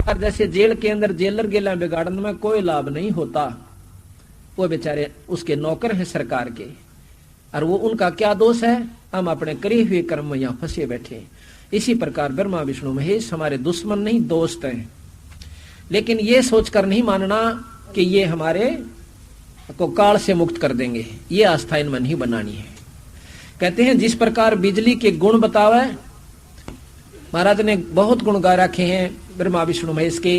प्रकार जैसे जेल के अंदर जेलर गेला बिगाड़ने में कोई लाभ नहीं होता, वो बेचारे उसके नौकर हैं सरकार के, और वो उनका क्या दोष है, हम अपने करे हुए कर्म में यहाँ फंसे बैठे। इसी प्रकार ब्रह्मा विष्णु महेश हमारे दुश्मन नहीं दोस्त हैं, लेकिन ये सोचकर नहीं मानना कि ये हमारे को काल से मुक्त कर देंगे, ये आस्था इनमें नहीं बनानी है। कहते हैं जिस प्रकार बिजली के गुण बतावे, महाराज ने बहुत गुण गा रखे हैं ब्रह्मा विष्णु महेश के।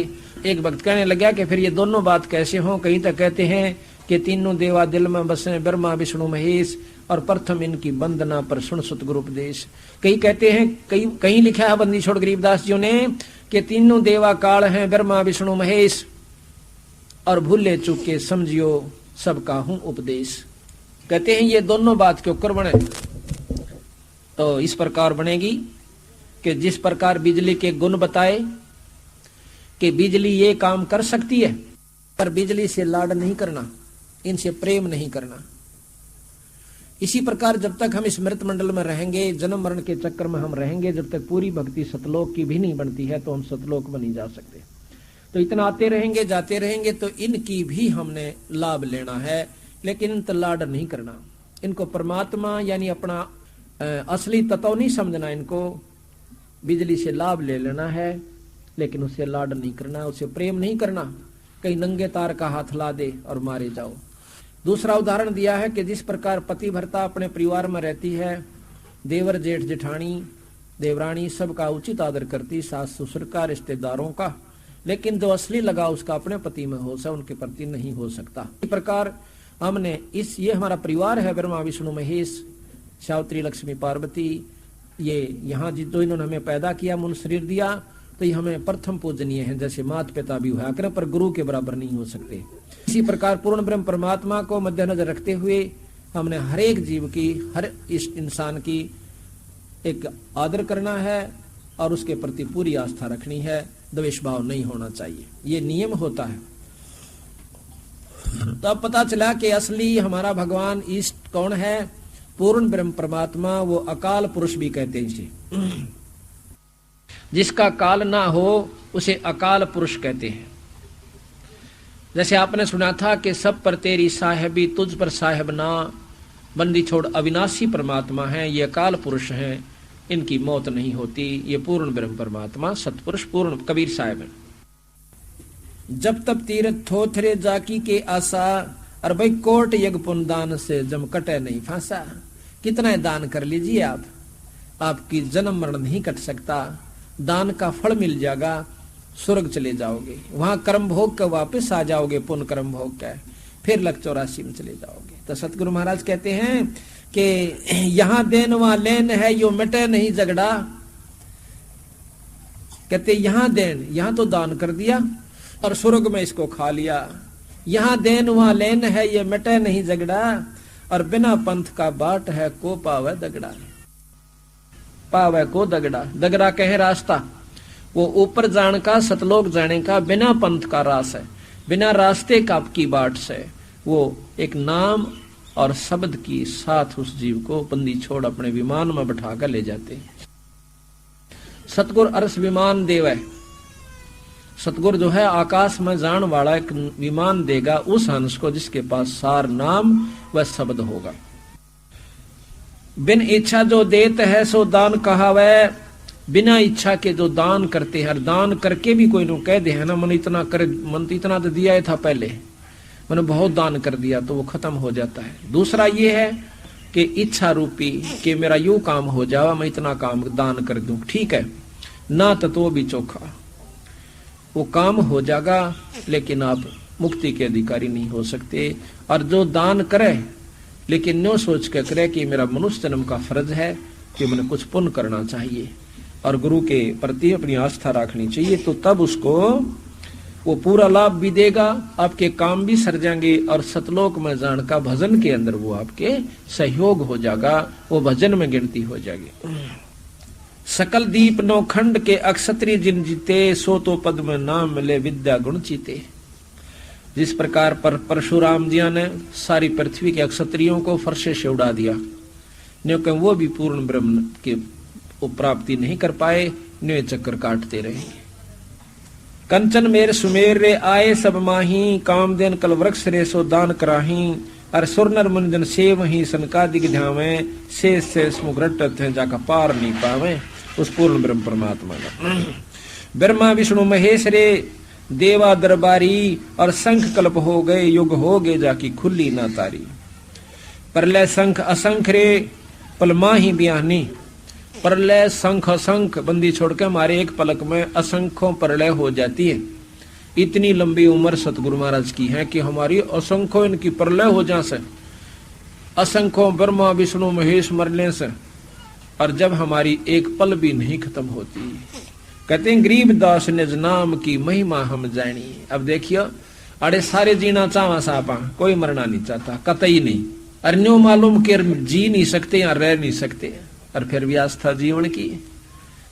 एक भक्त कहने लगा कि फिर ये दोनों बात कैसे हों। कहीं तक कहते हैं कि तीनों देवा दिल में बसे ब्रह्मा विष्णु महेश, और प्रथम इनकी वंदना पर सुन सतगुरु उपदेश। कई कहते हैं, कहीं लिखा है बंदी छोड़ गरीबदास जी ने कि तीनों देवा काल हैं ब्रह्मा विष्णु महेश, और भूले चूके समझियो सबका हूं उपदेश। कहते हैं ये दोनों बात के ऊपर बने, तो इस प्रकार बनेगी कि जिस प्रकार बिजली के गुण बताए कि बिजली ये काम कर सकती है, पर बिजली से लाड नहीं करना, इनसे प्रेम नहीं करना। इसी प्रकार जब तक हम इस मृत मंडल में रहेंगे, जन्म मरण के चक्कर में हम रहेंगे, जब तक पूरी भक्ति सतलोक की भी नहीं बनती है, तो हम सतलोक में नहीं जा सकते। तो इतना आते रहेंगे जाते रहेंगे, तो इनकी भी हमने लाभ लेना है, लेकिन इन लाड नहीं करना। इनको परमात्मा यानी अपना असली तत्व नहीं समझना, इनको बिजली से लाभ ले लेना है, लेकिन उसे लाड नहीं करना, उसे प्रेम नहीं करना। कहीं नंगे तार का हाथ ला दे और मारे जाओ। दूसरा उदाहरण दिया है कि जिस प्रकार पति भर्ता अपने परिवार में रहती है, देवर जेठ जेठानी देवरानी सबका उचित आदर करती, सास ससुर का रिश्तेदारों का, लेकिन जो असली लगाव उसका अपने पति में हो सा उनके प्रति नहीं हो सकता। इस प्रकार हमने ये हमारा परिवार है ब्रह्मा विष्णु महेश सावित्री लक्ष्मी पार्वती, ये यहाँ जो इन्होंने हमें पैदा किया, मन शरीर दिया, तो ये हमें प्रथम पूजनीय है। जैसे माता पिता भी हुआ करें, पर गुरु के बराबर नहीं हो सकते। इसी प्रकार पूर्ण ब्रह्म परमात्मा को मद्देनजर रखते हुए हमने हर एक जीव की, हर इस इंसान की एक आदर करना है और उसके प्रति पूरी आस्था रखनी है, द्वेष भाव नहीं होना चाहिए, ये नियम होता है। तो अब पता चला कि असली हमारा भगवान इष्ट कौन है, पूर्ण ब्रह्म परमात्मा, वो अकाल पुरुष भी कहते हैं इसे। जिसका काल ना हो उसे अकाल पुरुष कहते हैं। जैसे आपने सुना था कि सब पर तेरी साहेबी तुझ पर साहेब ना, बंदी छोड़ अविनाशी परमात्मा है, ये अकाल पुरुष हैं, इनकी मौत नहीं होती, ये पूर्ण ब्रह्म परमात्मा सतपुरुष पूर्ण कबीर साहेब है। जब तब तीरथ थोथरे जाकी के आशा, और भाई कोट यज्ञ पुण्य दान से जम कटे नहीं फांसा। कितना दान कर लीजिए आप, आपकी जन्म मरण नहीं कट सकता, दान का फल मिल जाएगा, स्वर्ग चले जाओगे, वहां कर्म भोग के वापस आ जाओगे, पुण्य कर्म भोग के फिर लक 84 में चले जाओगे। तो सतगुरु महाराज कहते हैं कि यहाँ देन वहां लेन है, यो मिटे नहीं झगड़ा। कहते यहाँ देन, यहाँ तो दान कर दिया और स्वर्ग में इसको खा लिया। यहाँ देन वहां लेन है, ये मिटे नहीं झगड़ा, और बिना पंथ का बाट है को पावे दगड़ा। पावे को दगड़ा, दगड़ा कहे रास्ता, वो ऊपर जाने का, सतलोक जाने का बिना पंथ का रास है, बिना रास्ते का की बाट से वो एक नाम और शब्द की साथ उस जीव को बंदी छोड़ अपने विमान में बैठा कर ले जाते हैं। सतगुर अरस विमान देव है, सतगुर जो है आकाश में जान वाला एक विमान देगा उस हंस को जिसके पास सार नाम व शब्द होगा। बिन इच्छा जो देत है सो दान कहावे, बिना इच्छा के जो दान करते हैं, दान करके भी कोई नो कह दे है ना, मन इतना कर, मन तो इतना तो दिया था पहले, मैंने बहुत दान कर दिया, तो वो खत्म हो जाता है। दूसरा ये है कि इच्छा रूपी कि मेरा यूं काम हो जावा, मैं इतना काम दान कर दूं, ठीक है ना, तो भी चोखा वो काम हो जाएगा, लेकिन आप मुक्ति के अधिकारी नहीं हो सकते। और जो दान करे लेकिन न्यो सोच के करे कि मेरा मनुष्य जन्म का फर्ज है कि मैंने कुछ पुण्य करना चाहिए और गुरु के प्रति अपनी आस्था रखनी चाहिए, तो तब उसको वो पूरा लाभ भी देगा, आपके काम भी सर जाएंगे, और सतलोक में जान का भजन के अंदर वो आपके सहयोग हो जाएगा, वो भजन में गिनती हो जाएगी। सकल दीप नौखंड के अक्षत्री जिन जीते, सो तो पद में नाम मिले विद्या गुण चीते। जिस प्रकार पर परशुराम जी ने सारी पृथ्वी के अक्षत्रियों को फरसे से उड़ा दिया, क्योंकि वो भी पूर्ण ब्रह्म के प्राप्ति नहीं कर पाए, न्यू चक्कर काटते रहे। कंचन मेर सुमेर रे आए सब माही, कामदेन कल वृक्ष रे सो दान कराही, और सुर नर मुनिजन से वही सनकादिक ध्यावे, से मुख रटत है जाका पार नहीं पावे। उस पूर्ण ब्रह्म परमात्मा का ब्रह्मा विष्णु महेश रे देवा दरबारी, और शंख कल्प हो गए युग हो गए जाकी खुली ना तारी। प्रलय शंख असंख रे पलमा ही बियानी, प्रलय शंख असंख बंदी छोड़ के हमारे एक पलक में असंख्यों प्रलय हो जाती है। इतनी लंबी उम्र सतगुरु महाराज की है कि हमारी असंख्यों इनकी प्रलय हो जा से, असंख्यों ब्रह्मा विष्णु महेश मरने से, और जब हमारी एक पल भी नहीं खत्म होती। कहते हैं गरीबदास निज नाम की महिमा हम जानी। अब देखियो अरे सारे जीना चावा सापा, कोई मरना नहीं चाहता, कतई नहीं। अन्यों मालूम के जी नहीं सकते या रह नहीं सकते, और फिर भी आस्था जीवन की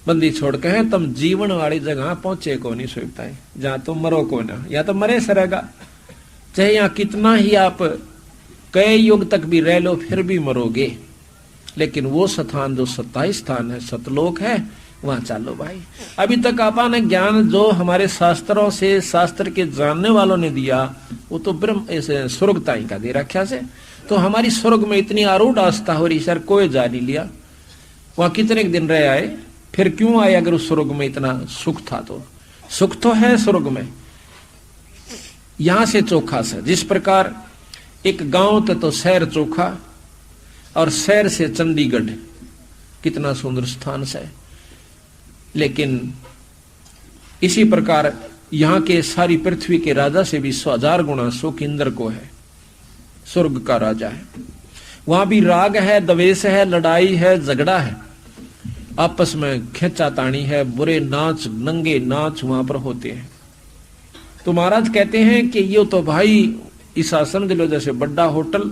बंदी छोड़ के है तुम जीवन वाली जगह पहुंचे को नहीं सोचता है, जहां तुम मरो को ना, या तो मरे सरेगा। चाहे यहाँ कितना ही आप कई युग तक भी रह लो फिर भी मरोगे, लेकिन वो स्थान जो सत्ताई स्थान है, सतलोक है, वहां चालो भाई। अभी तक आपा ने ज्ञान जो हमारे शास्त्रों से शास्त्र के जानने वालों ने दिया वो तो ब्रह्म स्वर्ग ताई का दे रखा से। तो हमारी स्वर्ग में इतनी आरूढ़ आस्था हो रही सर, कोई जा नहीं लिया। वहां कितने दिन रह आए, फिर क्यों आए अगर उस स्वर्ग में इतना सुख था? तो सुख तो है स्वर्ग में, यहां से चोखा से। जिस प्रकार एक गांव तो शहर चोखा, और शहर से चंडीगढ़ कितना सुंदर स्थान से। लेकिन इसी प्रकार यहां के सारी पृथ्वी के राजा से भी 100,000 गुना सुख इंद्र को है, स्वर्ग का राजा है। वहां भी राग है, द्वेष है, लड़ाई है, झगड़ा है, आपस में खींचातानी है, बुरे नाच नंगे नाच वहां पर होते हैं। तो महाराज कहते हैं कि ये तो भाई इस आसन दिलो जैसे बड़ा होटल,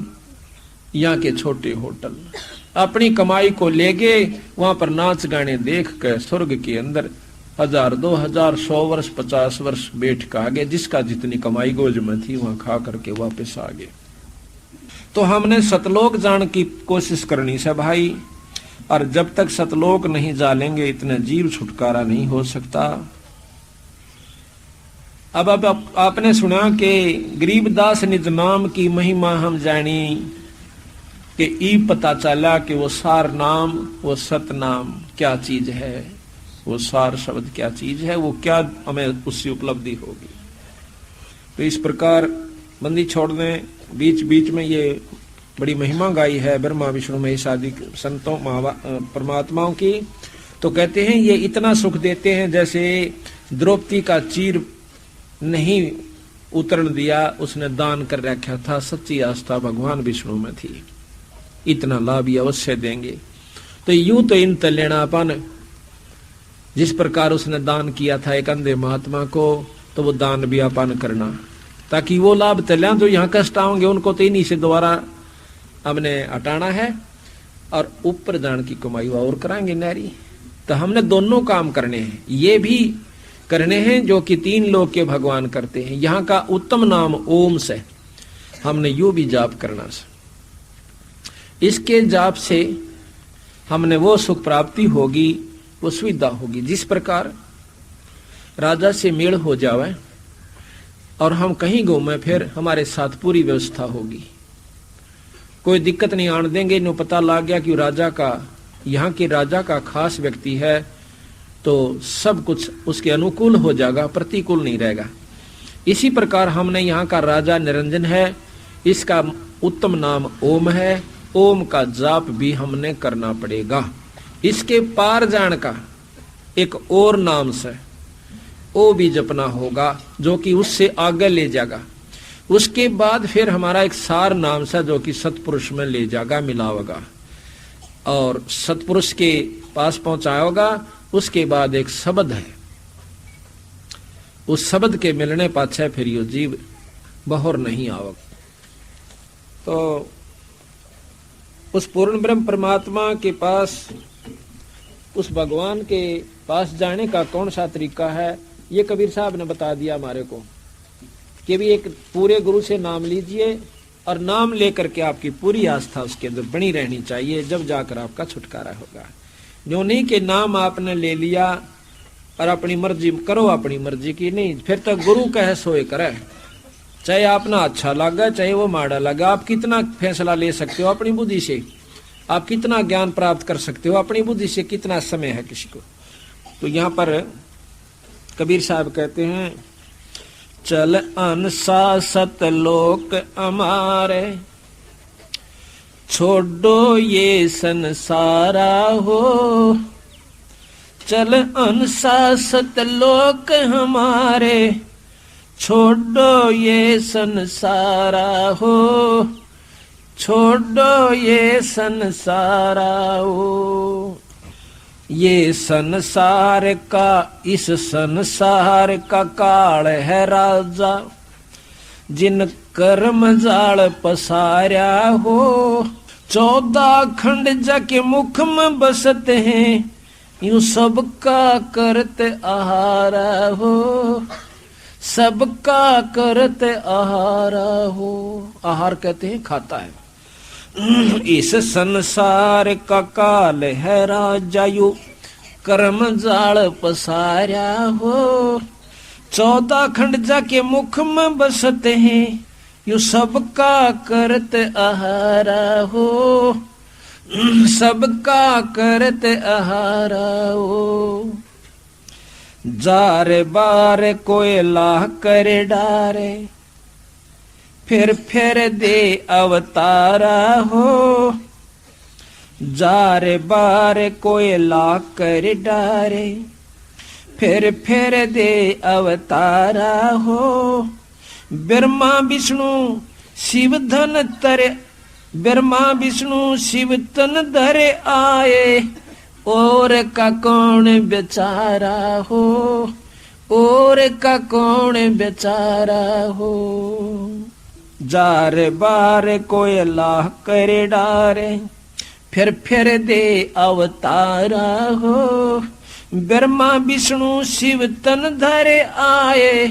यहाँ के छोटे होटल, अपनी कमाई को ले गए वहां पर नाच गाने देख कर स्वर्ग के अंदर 1000 2000 100 वर्ष 50 वर्ष बैठ के आ गए, जिसका जितनी कमाई गोज में थी वहां खा करके वापस आ गए। तो हमने सतलोक जान की कोशिश करनी से भाई, और जब तक सतलोक नहीं जालेंगे इतने जीव छुटकारा नहीं हो सकता। अब आपने सुना कि गरीबदास निज नाम की महिमा हम जानी, कि ई पता चला कि वो सार नाम, वो सत नाम क्या चीज है, वो सार शब्द क्या चीज है, वो क्या हमें उससे उपलब्धि होगी। तो इस प्रकार बंदी छोड़ दें। बीच बीच में ये बड़ी महिमा गाई है ब्रह्मा विष्णु महेश आदि संतों परमात्माओं की। तो कहते हैं ये इतना सुख देते हैं जैसे द्रौपदी का चीर नहीं उतरण दिया, उसने दान कर रखा था, सच्ची आस्था भगवान विष्णु में थी, इतना लाभ ये अवश्य देंगे। तो यूं तो इन तलेणापन, जिस प्रकार उसने दान किया था एक अंधे महात्मा को, तो वो दान भी अपन करना, ताकि वो लाभ तल्या जो यहाँ कष्ट आओगे उनको तो इन्हीं से दोबारा हमने हटाना है, और ऊपर जान की कमाई और कराएंगे नारी। तो हमने दोनों काम करने हैं, ये भी करने हैं जो कि 3 लोग के भगवान करते हैं। यहाँ का उत्तम नाम ओम से हमने यू भी जाप करना से, इसके जाप से हमने वो सुख प्राप्ति होगी, वो सुविधा होगी। जिस प्रकार राजा से मेल हो जावे और हम कहीं घूमे फिर हमारे साथ पूरी व्यवस्था होगी, कोई दिक्कत नहीं आने देंगे। इन्हें पता लग गया कि राजा का, यहाँ के राजा का खास व्यक्ति है, तो सब कुछ उसके अनुकूल हो जाएगा, प्रतिकूल नहीं रहेगा। इसी प्रकार हमने यहाँ का राजा निरंजन है, इसका उत्तम नाम ओम है, ओम का जाप भी हमने करना पड़ेगा। इसके पार जान का एक और नाम से ओ भी जपना होगा, जो कि उससे आगे ले जाएगा। उसके बाद फिर हमारा एक सार नाम से जो कि सतपुरुष में ले जाएगा, मिलावेगा और सतपुरुष के पास पहुंचाएगा। उसके बाद एक शब्द है, उस शब्द के मिलने पाछे फिर यो जीव बहर नहीं आवेगा। तो उस पूर्ण ब्रह्म परमात्मा के पास, उस भगवान के पास जाने का कौन सा तरीका है, ये कबीर साहब ने बता दिया हमारे को कि भी एक पूरे गुरु से नाम लीजिए, और नाम लेकर के आपकी पूरी आस्था उसके अंदर बनी रहनी चाहिए, जब जाकर आपका छुटकारा होगा। जो नहीं कि नाम आपने ले लिया और अपनी मर्जी करो, अपनी मर्जी की नहीं, फिर तो गुरु कहे सोए करे, चाहे अपना अच्छा लगा चाहे वो माड़ा लगा। आप कितना फैसला ले सकते हो अपनी बुद्धि से, आप कितना ज्ञान प्राप्त कर सकते हो अपनी बुद्धि से, कितना समय है किसी को। तो यहाँ पर कबीर साहब कहते हैं, चल अनुशासित लोक हमारे, छोड़ो ये संसारा हो। चल अनुशासित लोक हमारे, छोड़ो ये संसारा हो, छोड़ो ये संसारा हो। ये संसार का, इस संसार का काल है राजा, जिन कर्म जाल पसारा हो। 14 खंड जाके मुख में बसते हैं, यूं सबका करते आहारा हो, सबका करते आहारा हो। आहार कहते हैं खाता है। इस संसार का काल है राजा, यू कर्म जाल पसारा हो। 14 खंड जाके मुख में बसते हैं, यू सबका करते आहारा हो, सबका करते आहारा हो। जार बार कोयला करे डारे, फिर दे अवतारा हो। जार बार कोयला कर डारे, फिर दे अवतारा हो। ब्रह्मा विष्णु शिव धन तरे, ब्रह्मा विष्णु शिव तन धरे आए, और का कौन बेचारा हो, और का कौन बेचारा हो। जार बार कोयला करे डारे, फिर दे अवतारा हो। ब्रह्मा विष्णु शिव तन धरे आए,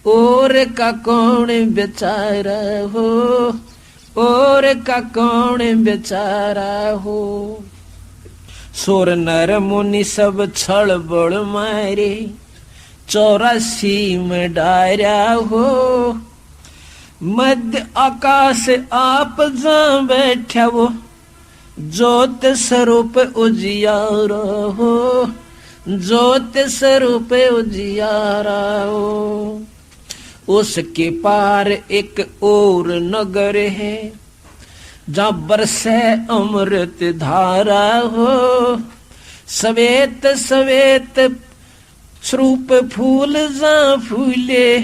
और का कौन बेचारा हो, और का कौन बेचारा हो। सुर नर मुनि सब छल बड़ मारे, 84 में डारा हो। मध्य आकाश आप जा बैठा वो, ज्योत स्वरूप उजियारा हो, ज्योत स्वरूप उजियारा हो। उसके पार एक और नगर है, जहाँ बरसे अमृत धारा हो। सवेत सवेत स्वरूप फूल जा फूले,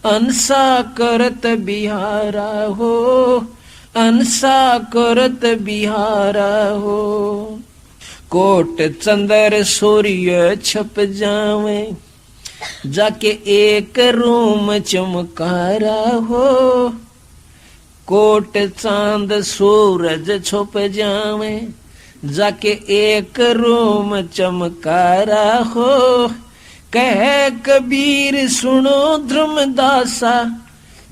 अंसा करत बिहारा हो, अंसा करत बिहारा हो। कोट चंद्र सूर्य छप जावे, जाके एक रूम चमकारा हो। कोट चांद सूरज छुप जावे, जाके एक रूम चमकारा हो। कह कबीर सुनो ध्रुमदासा,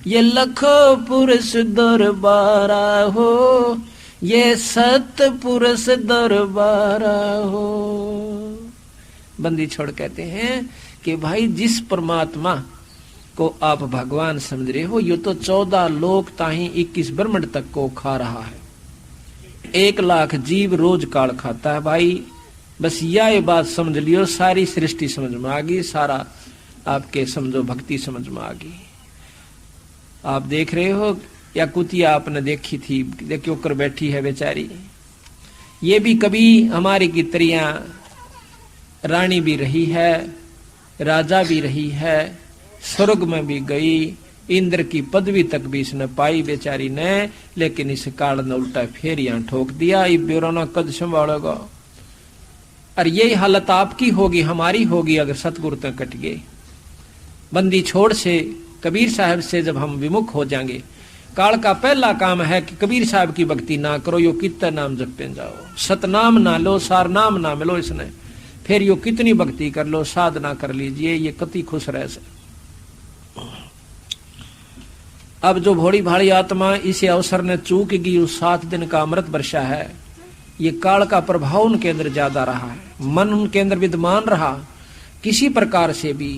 ये लखो पुरुष दरबारा हो, ये सत पुरुष दरबारा हो। बंदी छोड़ कहते हैं कि भाई जिस परमात्मा को आप भगवान समझ रहे हो, ये तो 14 लोक ताही 21 ब्रह्मांड तक को खा रहा है। 1 लाख जीव रोज काल खाता है भाई। बस यह बात समझ लियो, सारी सृष्टि समझ में आ गई, सारा आपके समझो भक्ति समझ में आ गई। आप देख रहे हो या कुतिया आपने देखी थी, देखियो कर बैठी है बेचारी। ये भी कभी हमारी की तरह रानी भी रही है, राजा भी रही है, स्वर्ग में भी गई, इंद्र की पदवी तक भी इसने पाई बेचारी ने। लेकिन इस काल ने उल्टा फेर यहाँ ठोक दिया। ये बेरोना कद संभालेगा। और यही हालत आपकी होगी, हमारी होगी, अगर सतगुरु तक कट गए। बंदी छोड़ से, कबीर साहब से जब हम विमुख हो जाएंगे, काल का पहला काम है कि कबीर साहब की भक्ति ना करो, यो कितना नाम जपे जाओ, सतनाम ना लो, सार नाम ना मिलो इसने, फिर यो कितनी भक्ति कर लो, साधना कर लीजिए, ये कति खुश रह से। अब जो भोड़ी भाड़ी आत्मा इसे अवसर ने चूक गई, उस 7 दिन का अमृत वर्षा है, ये काल का प्रभाव उनके अंदर ज्यादा रहा है, मन उनके अंदर विद्यमान रहा किसी प्रकार से भी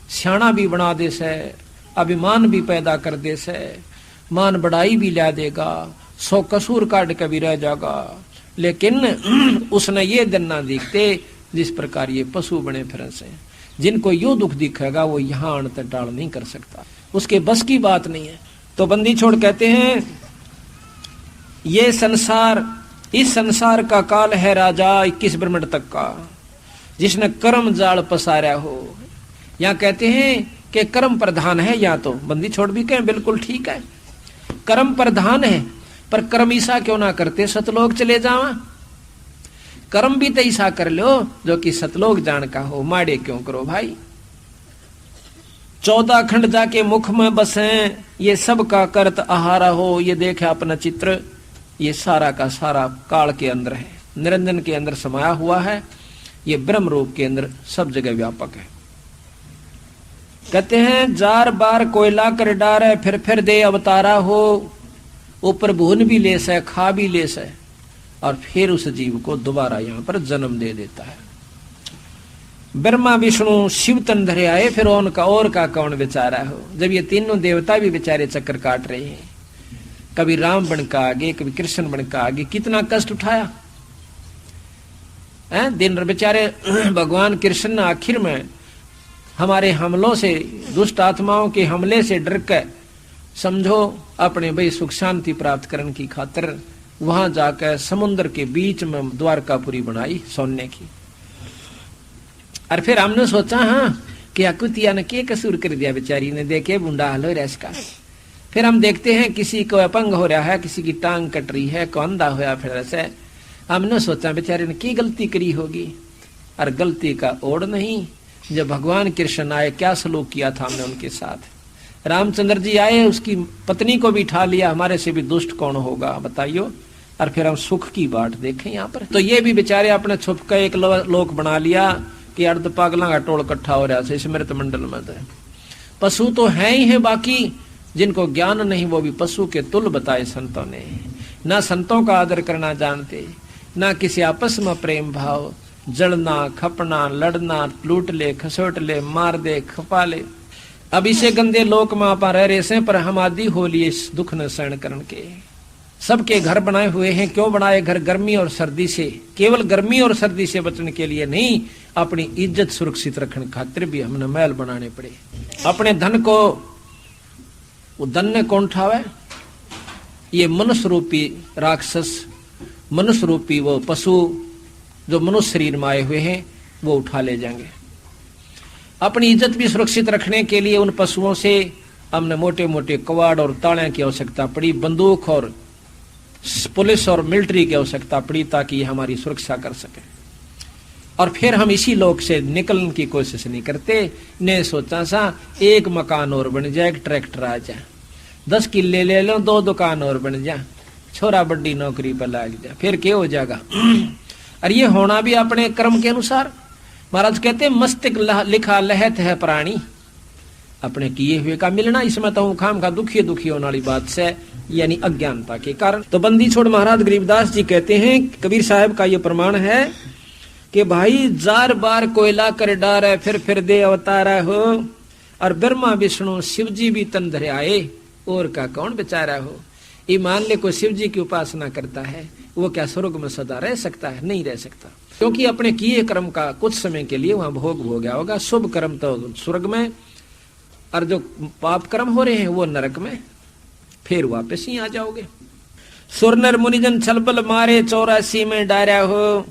सियाणा भी बना दे से, अभिमान भी पैदा कर दे से, मान बढ़ाई भी ला देगा, 100 कसूर काट के भी रह जाएगा, लेकिन उसने ये दिन ना दिखते जिस प्रकार ये पशु बने फिर से। जिनको यो दुख दिखेगा वो यहाँ अण तक टाल नहीं कर सकता, उसके बस की बात नहीं है। तो बंदी छोड़ कहते हैं ये संसार, इस संसार का काल है राजा 21 ब्रह्मंड तक का, जिसने कर्म जाल पसारा हो। यहाँ कहते हैं कि कर्म प्रधान है, या तो बंदी छोड़ भी कहें बिल्कुल ठीक है, कर्म प्रधान है, पर कर्म ईसा क्यों ना करते सतलोक चले जावा। कर्म भी तो ऐसा कर लो जो कि सतलोक जान का हो, माड़े क्यों करो भाई। 14 खंड जाके मुख में बसे, ये सब का करत आहारा हो। ये देखे अपना चित्र, ये सारा का सारा काल के अंदर है, निरंजन के अंदर समाया हुआ है, ये ब्रह्म रूप के अंदर सब जगह व्यापक है। कहते हैं जार बार कोयला कर डारे, फिर दे अवतारा हो। ऊपर भून भी ले से, खा भी ले से, और फिर उस जीव को दोबारा यहाँ पर जन्म दे देता है। ब्रह्मा विष्णु शिव तन धरे आए, फिर उनका और का कौन बेचारा हो। जब ये तीनों देवता भी बेचारे चक्कर काट रहे हैं, कभी राम बन का आगे, कभी कृष्ण बन का आगे, कितना कष्ट उठाया है। दिन बेचारे भगवान कृष्ण आखिर में हमारे हमलों से, दुष्ट आत्माओं के हमले से डर के समझो अपने भाई सुख शांति प्राप्त करने की खातिर वहां जाकर समुद्र के बीच में द्वारकापुरी बनाई सोने की। और फिर हमने सोचा हाँ कि कुतिया ने क्या कसूर कर दिया बेचारी ने, देखे बुंडा हाल हो रहा इसका। फिर हम देखते हैं किसी को अपंग हो रहा है, किसी की टांग कट रही है, को अंधा होया, फिर ऐसे हमने सोचा बेचारे ने की गलती करी होगी। और गलती का ओढ़ नहीं, जब भगवान कृष्ण आए क्या सलूक किया था हमने उनके साथ। रामचंद्र जी आए, उसकी पत्नी को भी उठा लिया, हमारे से भी दुष्ट कौन होगा बताइयो। और फिर हम सुख की बाट देखें यहाँ पर, तो ये भी बेचारे अपने छुप कर एक लोक बना लिया कि अर्ध पागलों का टोल इकट्ठा हो रहा है स्मृत मंडल में। पशु तो है ही है, बाकी जिनको ज्ञान नहीं वो भी पशु के तुल बताए संतों ने। ना संतों का आदर करना जानते, ना किसी आपस में प्रेम भाव, जड़ना खपना लड़ना, लूट ले खसोट ले, मार दे खपा ले। अब इसे गंदे लोक में आप रह रहे से, पर हम आदि हो लिए इस दुख न सहन करने के। सबके घर बनाए हुए हैं, क्यों बनाए घर? गर्मी और सर्दी से, केवल गर्मी और सर्दी से बचने के लिए नहीं, अपनी इज्जत सुरक्षित रखने खातिर भी हमने महल बनाने पड़े। अपने धन को, वो धन ने कौन उठावे? ये मनुष्य रूपी राक्षस, मनुष्य रूपी वो पशु जो मनुष्य शरीर में आए हुए हैं, वो उठा ले जाएंगे। अपनी इज्जत भी सुरक्षित रखने के लिए उन पशुओं से हमने मोटे मोटे कवाड़ और ताले की आवश्यकता पड़ी, बंदूक और पुलिस और मिलिट्री की आवश्यकता पड़ी, ताकि हमारी सुरक्षा कर सके। और फिर हम इसी लोक से निकलने की कोशिश नहीं करते। ने सोचा सा एक मकान और बन जाए, एक ट्रैक्टर आ जाए, 10 किले ले लो, 2 दुकान और बन जाए, छोरा बड़ी नौकरी पर लग जाए, फिर क्या हो जाएगा। और ये होना भी अपने कर्म के अनुसार। महाराज कहते हैं मस्तिष्क लिखा लहत है प्राणी, अपने किए हुए का मिलना। इसमें तो खाम का दुखी दुखी होने वाली बात से, यानी अज्ञानता के कारण। तो बंदी छोड़ महाराज गरीबदास जी कहते हैं, कबीर साहब का ये प्रमाण है कि भाई जार बार कोयला कर डारे, फिर दे अवतारा हो। और ब्रह्मा विष्णु शिव जी भी तन धरे आए, और का कौन बेचारा हो। ये मान ले कोई शिव जी की उपासना करता है, वो क्या स्वर्ग में सदा रह सकता है? नहीं रह सकता, क्योंकि अपने किए कर्म का कुछ समय के लिए वहां भोग हो गया होगा। शुभ कर्म तो स्वर्ग में, और जो पाप कर्म हो रहे हैं वो नरक में, फिर वापस ही आ जाओगे। सुर नर मुनिजन छलबल मारे, 84 में डारा हो।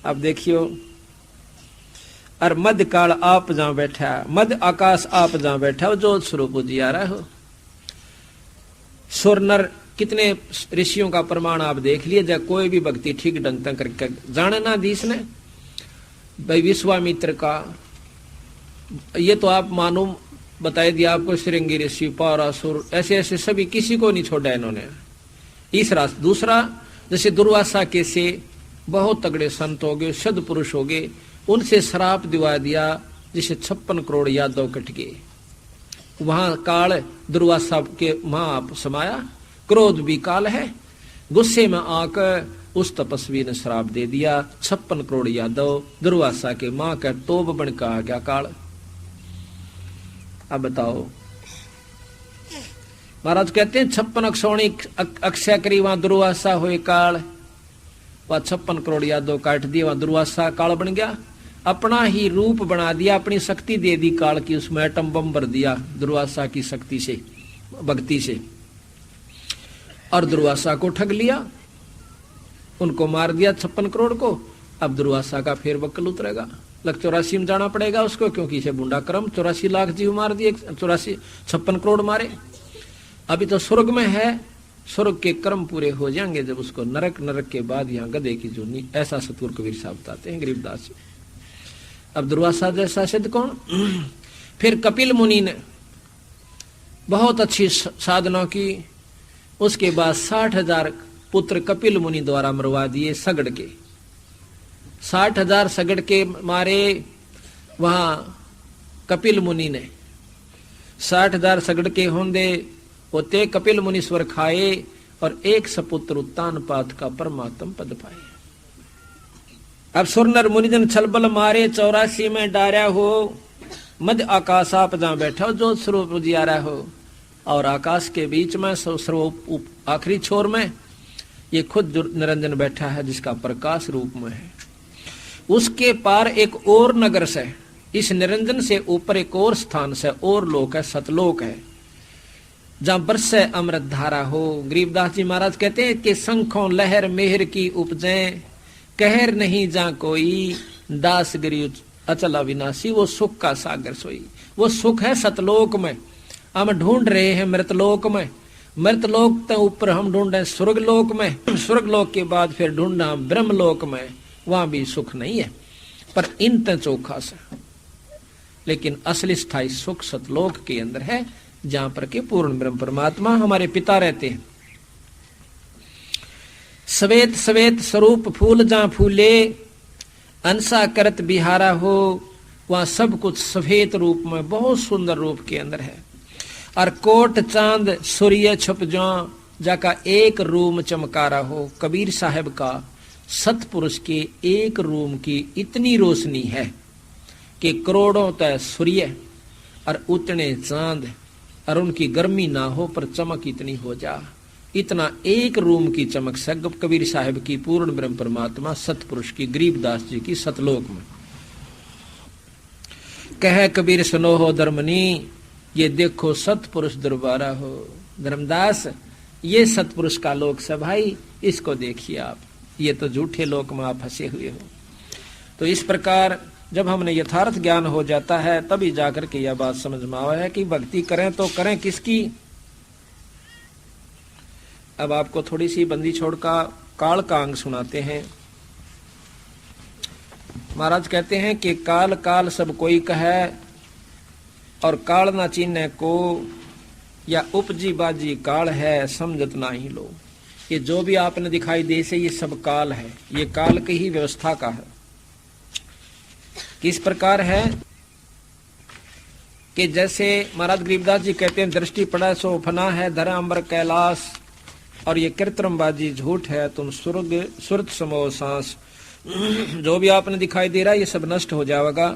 अब देखियो, और मध्य काल आप जहां बैठा, मध्य आकाश आप जहां बैठा, जो स्वरूप जी आ रहा हो। सुर नर कितने ऋषियों का प्रमाण आप देख लिए, जब कोई भी भक्ति ठीक ढंग तक करके जाने ना दी इसने। भाई विश्वामित्र का ये तो आप मालूम बताए दिया आपको, श्रृंगी ऋषि, पारासुर, ऐसे ऐसे सभी किसी को नहीं छोड़ा इन्होंने। इस रास्ते दूसरा, जैसे दुर्वासा के से बहुत तगड़े संत हो गए, सद पुरुष हो गए, उनसे श्राप दिवा दिया, जिसे 56 करोड़ यादव कट गए। वहां काल दुर्वासा के वहां समाया, क्रोध भी काल है, गुस्से में आकर उस तपस्वी ने श्राप दे दिया। 56 करोड़ यादव दुर्वासा के मां का तोप बन का आ गया काल। अब बताओ, महाराज कहते हैं 56 अक्षौणी अक्षय करी वहां दुर्वासा हुए काल। वह 56 करोड़ यादव काट दिए, वहां दुर्वासा काल बन गया। अपना ही रूप बना दिया, अपनी शक्ति दे दी काल की, उसमें एटम बम भर दिया दुर्वासा की शक्ति से, भक्ति से, और दुर्वासा को ठग लिया, उनको मार दिया 56 करोड़ को। अब दुर्वासा का फिर वक्ल उतरेगा, लग 84 में जाना पड़ेगा उसको, क्योंकि इसे बूंदा क्रम 84 लाख जीव मार दिए, 56 करोड़ मारे। अभी तो स्वर्ग में है, स्वर्ग के कर्म पूरे हो जाएंगे जब उसको नरक, नरक के बाद यहाँ गधे की जूनी, ऐसा सतगुरु कबीर साहब बताते हैं गरीबदास जी। अब दुर्वासा जैसा सिद्ध कौन? फिर कपिल मुनि ने बहुत अच्छी साधना की, उसके बाद 60,000 पुत्र कपिल मुनि द्वारा मरवा दिए सगड़ के। 60,000 सगड़ के मारे वहां कपिल मुनि ने। 60,000 सगड़ के होंदे होते कपिल मुनीश्वर खाए, और एक सपुत्र उत्तान पात का परमात्म पद पाए। अब सुरनर मुनिजन छलबल मारे 84 में डारा हो, मध्य आकाश आप जहां बैठा हो, जो स्वरूप उजियारा हो, और आकाश के बीच में सर्व आखिरी छोर में ये खुद निरंजन बैठा है, जिसका प्रकाश रूप में है। उसके पार एक और नगर से, इस निरंजन से ऊपर एक और स्थान से और लोक है, सतलोक है, जहां बरसे अमृत धारा हो। गरीबदास जी महाराज कहते हैं कि शंखों लहर मेहर की उपजें, कहर नहीं जा कोई, दास गरीब अचल अविनाशी, वो सुख का सागर सोई। वो सुख है सतलोक में, हम ढूंढ रहे हैं मृतलोक में। मृतलोक के ऊपर हम ढूंढ रहे हैं स्वर्गलोक में, स्वर्गलोक के बाद फिर ढूंढना ब्रह्मलोक में, वहां भी सुख नहीं है, पर इन चोखा से। लेकिन असली स्थायी सुख सतलोक के अंदर है, जहां पर के पूर्ण ब्रह्म परमात्मा हमारे पिता रहते हैं। श्वेत श्वेत स्वरूप फूल जहां फूले, अंसा करत बिहारा हो, वहां सब कुछ सफेद रूप में बहुत सुंदर रूप के अंदर है। और कोट चांद सूर्य छुप जाका एक रूम चमकारा हो। कबीर साहब का सतपुरुष के एक रूम की इतनी रोशनी है कि करोड़ों तय सूर्य और उतने चांद, और उनकी गर्मी ना हो पर चमक इतनी हो जा। इतना एक रूम की चमक से कबीर साहब की पूर्ण ब्रह्म परमात्मा सतपुरुष की, गरीबदास जी की सतलोक में। कह कबीर सुनो हो धर्मनी, ये देखो सतपुरुष दरबारा हो। धर्मदास, ये सतपुरुष का लोक से भाई, इसको देखिए आप, ये तो झूठे लोक में आप फंसे हुए हो। तो इस प्रकार जब हमने यथार्थ ज्ञान हो जाता है, तभी जाकर के यह बात समझ में आवा है कि भक्ति करें तो करें किसकी। अब आपको थोड़ी सी बंदी छोड़ का काल का अंग सुनाते हैं। महाराज कहते हैं कि काल काल सब कोई कहे, और काल ना चीने को, या उपजी बाजी काल है समझत ना ही लो। ये जो भी आपने दिखाई दे से ये सब काल है, ये काल की ही व्यवस्था का है। किस प्रकार है कि जैसे महाराज गरीबदास जी कहते हैं, दृष्टि पड़ा सो फना है धरा अंबर कैलाश, और ये कृत्रिमबाजी झूठ है तुम स्वर्ग सुरत समो सांस। जो भी आपने दिखाई दे रहा है ये सब नष्ट हो जाएगा,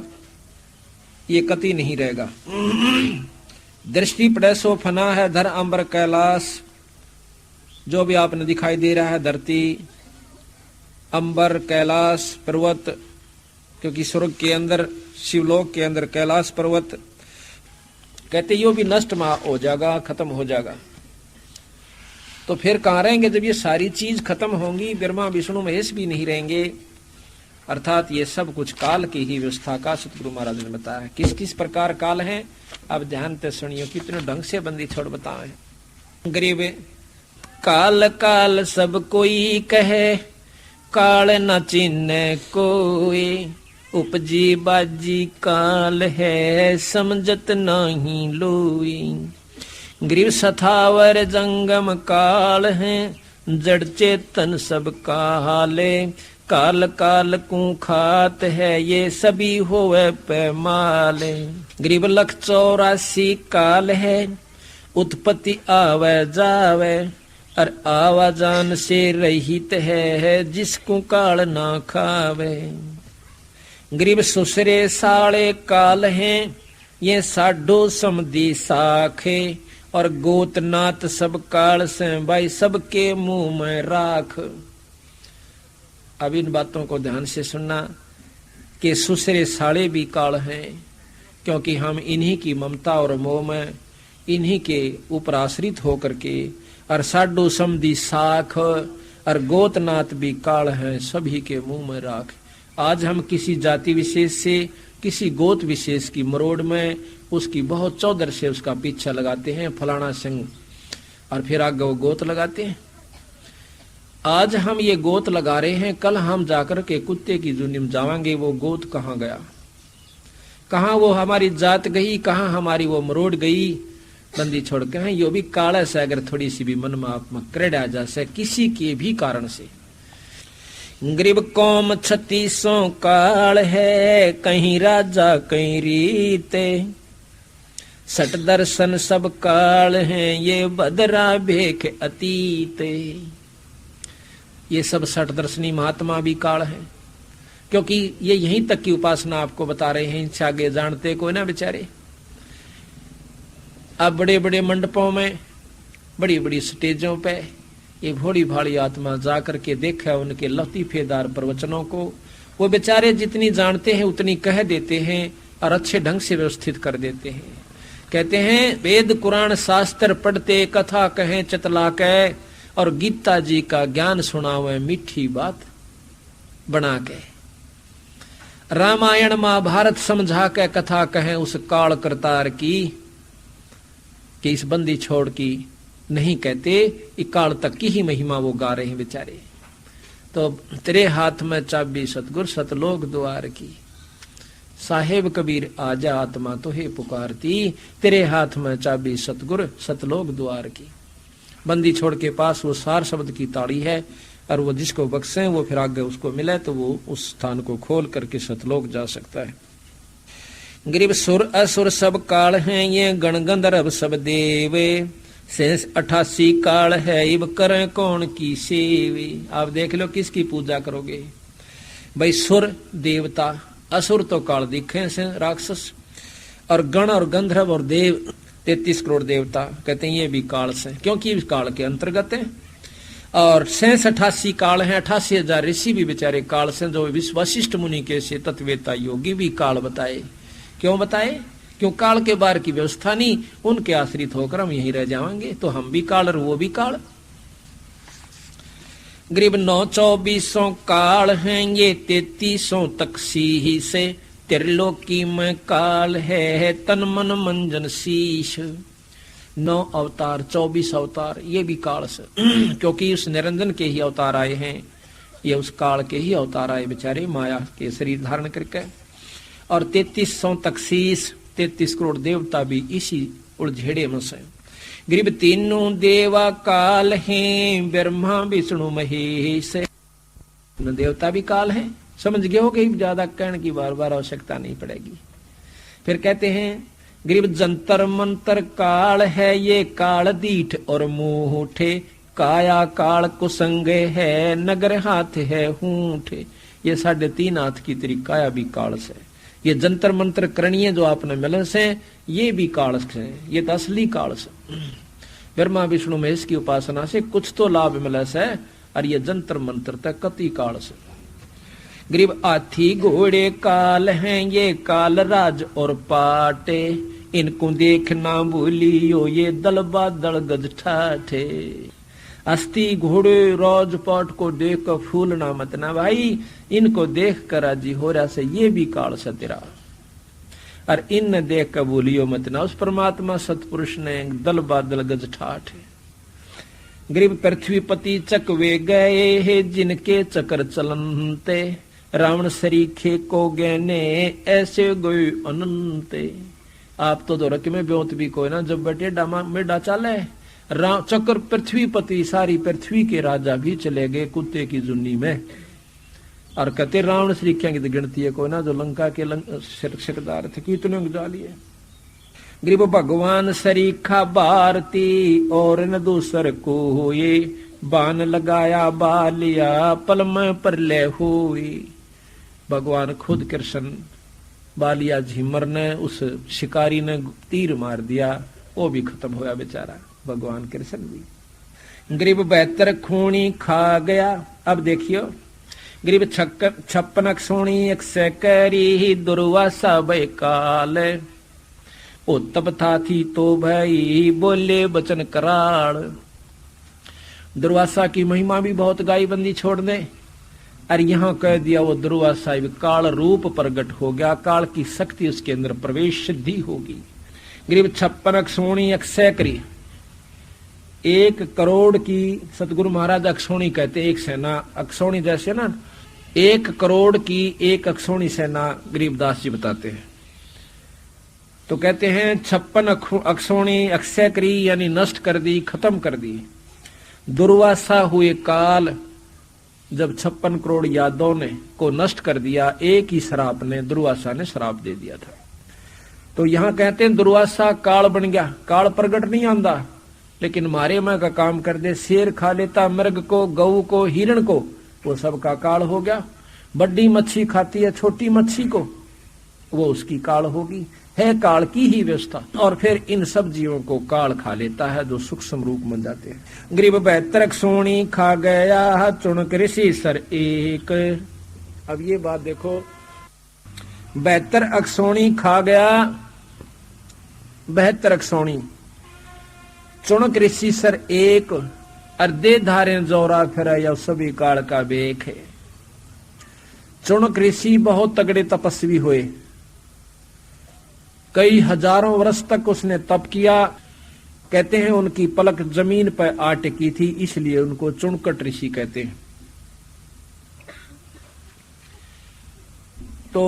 ये कति नहीं रहेगा। दृष्टि पड़े सो फना है धर अंबर कैलाश, जो भी आपने दिखाई दे रहा है धरती, अंबर, कैलाश, पर्वत, क्योंकि स्वर्ग के अंदर, शिवलोक के अंदर कैलाश पर्वत, कहते यो भी नष्ट हो जाएगा, खत्म हो जाएगा। तो फिर कहाँ रहेंगे जब ये सारी चीज खत्म होंगी? ब्रह्मा विष्णु महेश भी नहीं रहेंगे। अर्थात ये सब कुछ काल की ही व्यवस्था का सतगुरु महाराज ने बताया। किस किस प्रकार काल है, अब ध्यान से सुनियो, कितने ढंग से बंदी छोड़ बताए। गरीब काल काल सब कोई कहे, काल न चिन्ह कोई, उपजी बाजी काल है समझत नहीं लोई। गरीब सथावर जंगम काल है, जड़ चेतन सब काले, काल काल को खात है ये सभी होवे पैमाले। गरीब लख 84 काल है, उत्पत्ति आवे जावे, और आवाजान से रहित है जिसको काल ना खावे। गरीब सुसरे साले काल हैं ये साडो समदी साखे, और गोतनाथ सब काल से भाई सबके मुंह में राख। अब इन बातों को ध्यान से सुनना कि सुसरे साले भी काल हैं, क्योंकि हम इन्हीं की ममता और मोह में इन्हीं के ऊपर आश्रित होकर के, और साडो समदी साख और गोतनाथ भी काल हैं सभी के मुंह में राख। आज हम किसी जाति विशेष से, किसी गोत विशेष की मरोड़ में उसकी बहुत चौधर से उसका पीछा लगाते हैं, फलाना सिंह, और फिर आगे वो गोत लगाते हैं। आज हम ये गोत लगा रहे हैं, कल हम जाकर के कुत्ते की जुनी में जावांगे, वो गोत कहाँ गया, कहाँ वो हमारी जात गई, कहाँ हमारी वो मरोड़ गई, बंदी छोड़ के हैं। यो भी काला से अगर थोड़ी सी भी मन में आप क्रेड आ जाए किसी के भी कारण से। गरीब कौम 36 काल है, कहीं राजा कहीं रीते, सट दर्शन सब काल हैं ये बदरा भेख अतीते। ये सब सट दर्शनी महात्मा भी काल हैं, क्योंकि ये यहीं तक की उपासना आपको बता रहे हैं, इनसे आगे जानते कोई ना बेचारे। अब बड़े बड़े मंडपों में, बड़ी बड़ी स्टेजों पे ये भोली भाली आत्मा जाकर के देखा उनके लतीफेदार प्रवचनों को। वो बेचारे जितनी जानते हैं उतनी कह देते हैं और अच्छे ढंग से व्यवस्थित कर देते हैं। कहते हैं वेद कुरान शास्त्र पढ़ते, कथा कहें चतला कह, और गीता जी का ज्ञान सुनावे मीठी बात बना के। रामायण महाभारत समझा के कथा कहें उस काल करतार की, कि इस बंदी छोड़ की नहीं कहते, इकाल तक की ही महिमा वो गा रहे हैं बेचारे। तो तेरे हाथ में चाबी सतगुर सतलोक द्वार की, साहेब कबीर आजा आत्मा तो हे पुकारती, तेरे हाथ में चाबी सतगुर सतलोक द्वार की। बंदी छोड़ के पास वो सार शब्द की ताड़ी है, और वो जिसको बख्शे वो फिर आगे उसको मिले तो वो उस स्थान को खोल करके सतलोक जा सकता है। गरीब सुर असुर सब काल हैं ये गण गंधर्व सब देवे, शेष 88 काल है इब करें कौन की सेवे। आप देख लो किसकी पूजा करोगे भाई, सुर देवता, असुर तो काल दिखे से राक्षस, और गण और गंधर्व और देव 33 करोड़ देवता कहते हैं ये भी काल से, क्योंकि इस काल के अंतर्गत है। और 88 काल हैं, 88,000 ऋषि भी बेचारे काल से, जो वशिष्ठ मुनि के से तत्वेता योगी भी काल बताए। क्यों बताए? क्यों काल के बार की व्यवस्था नहीं, उनके आश्रित होकर हम यहीं रह जाएंगे, तो हम भी काल और वो भी काल। गरीब 9-24 काल हैं ये 33 तक सी से, त्रिलोकी में काल है तन मन मंजन शीश। 9 अवतार 24 अवतार ये भी काल से क्योंकि उस निरंजन के ही अवतार आए हैं, ये उस काल के ही अवतार आए बेचारे, माया के शरीर धारण करके। और 33 तक शीश, 33 करोड़ देवता भी इसी उलझेड़े में से। गरीब तीनों देवा काल हैं, ब्रह्मा विष्णु महेश। देवता भी काल हैं, समझ गए हो कि ज्यादा कहने की बार बार आवश्यकता नहीं पड़ेगी। फिर कहते हैं गरीब जंतर मंतर काल है ये काल दीठ और मुंहठे, काया काल कुसंग है नगर हाथ है हूठे। ये 3.5 हाथ की तेरी काया भी काल से। ये जंतर मंत्र करणीय जो आपने मिले से ये भी काल से, ये तो असली काल से। ब्रह्मा विष्णु महेश की उपासना से कुछ तो लाभ मिले से, और ये जंतर मंत्र तक कति काल से। गरीब हाथी घोड़े काल हैं ये काल राज और पाटे, इनको देखना भूलियो ये दल बादल गज ठाठे। अस्थि घोड़े राजपाट को देख कर फूलना मत ना भाई, इनको देख कर राजी हो रहा से ये भी काल से तेरा। और इन देख कर भूलियो मत ना उस परमात्मा सतपुरुष ने दल बादल गज ठाठे। गरीब पृथ्वीपति चकवे गए है जिनके चक्र चलनते, रावण सरीखे को गहने ऐसे गए अनंते। आप तो रख में ब्योत भी कोई ना, जब बेटे डामा में डा चाले चक्र पृथ्वीपति, सारी पृथ्वी के राजा भी चले गए कुत्ते की जुन्नी में। और कहते रावण सरीखिया की गिनती है कोई ना, जो लंका के सरदार थे कितने जा लिए। गरीब भगवान सरीखा भारती और न दूसर को हुए, बान लगाया बालिया पल में प्रलय हुई। भगवान खुद कृष्ण बालिया झिमर ने उस शिकारी ने तीर मार दिया, वो भी खत्म होया बेचारा भगवान कृष्ण भी। गरीब 72 खूनी खा गया। अब देखियो, गरीब 56 सोनी 100 करी दुर्वासा बैकाल, ओ तब था थी तो भाई बोले बचन कराड़। दुर्वासा की महिमा भी बहुत गाई बंदी छोड़ दे, और यहां कह दिया वो दुर्वासा काल रूप प्रकट हो गया, काल की शक्ति उसके अंदर प्रवेश सिद्धि होगी। गरीब 56 सोनी 100 करी, 1 करोड़ की सतगुरु महाराज अक्षोणी कहते, एक सेना अक्षोणी जैसे ना 1 करोड़ की 1 अक्षोणी सेना गरीबदास जी बताते हैं। तो कहते हैं 56 अक्षोणी 100 करी यानी नष्ट कर दी, खत्म कर दी। दुर्वासा हुए काल, जब 56 करोड़ यादवों ने को नष्ट कर दिया, एक ही श्राप ने दुर्वासा ने श्राप दे दिया था। तो यहां कहते हैं दुर्वासा काल बन गया। काल प्रगट नहीं आंदा, लेकिन मारे में का काम कर दे। शेर खा लेता मृग को, गऊ को, हिरण को, वो सब का काल हो गया। बड़ी मच्छी खाती है छोटी मच्छी को, वो उसकी काल होगी। है काल की ही व्यवस्था। और फिर इन सब जीवों को काल खा लेता है जो सूक्ष्म रूप बन जाते हैं। गरीब 72 सोनी खा गया चुनक ऋषि सर एक। अब ये बात देखो, 72 अक्षोणी खा गया, 72 अक्षोणी चुनक ऋषि सर एक, अर्धे धारे जोरा फिर यह सभी काल का बेख है। चुनक ऋषि बहुत तगड़े तपस्वी हुए, कई हजारों वर्ष तक उसने तप किया। कहते हैं उनकी पलक जमीन पर आ टिकी थी, इसलिए उनको चुनकट ऋषि कहते हैं। तो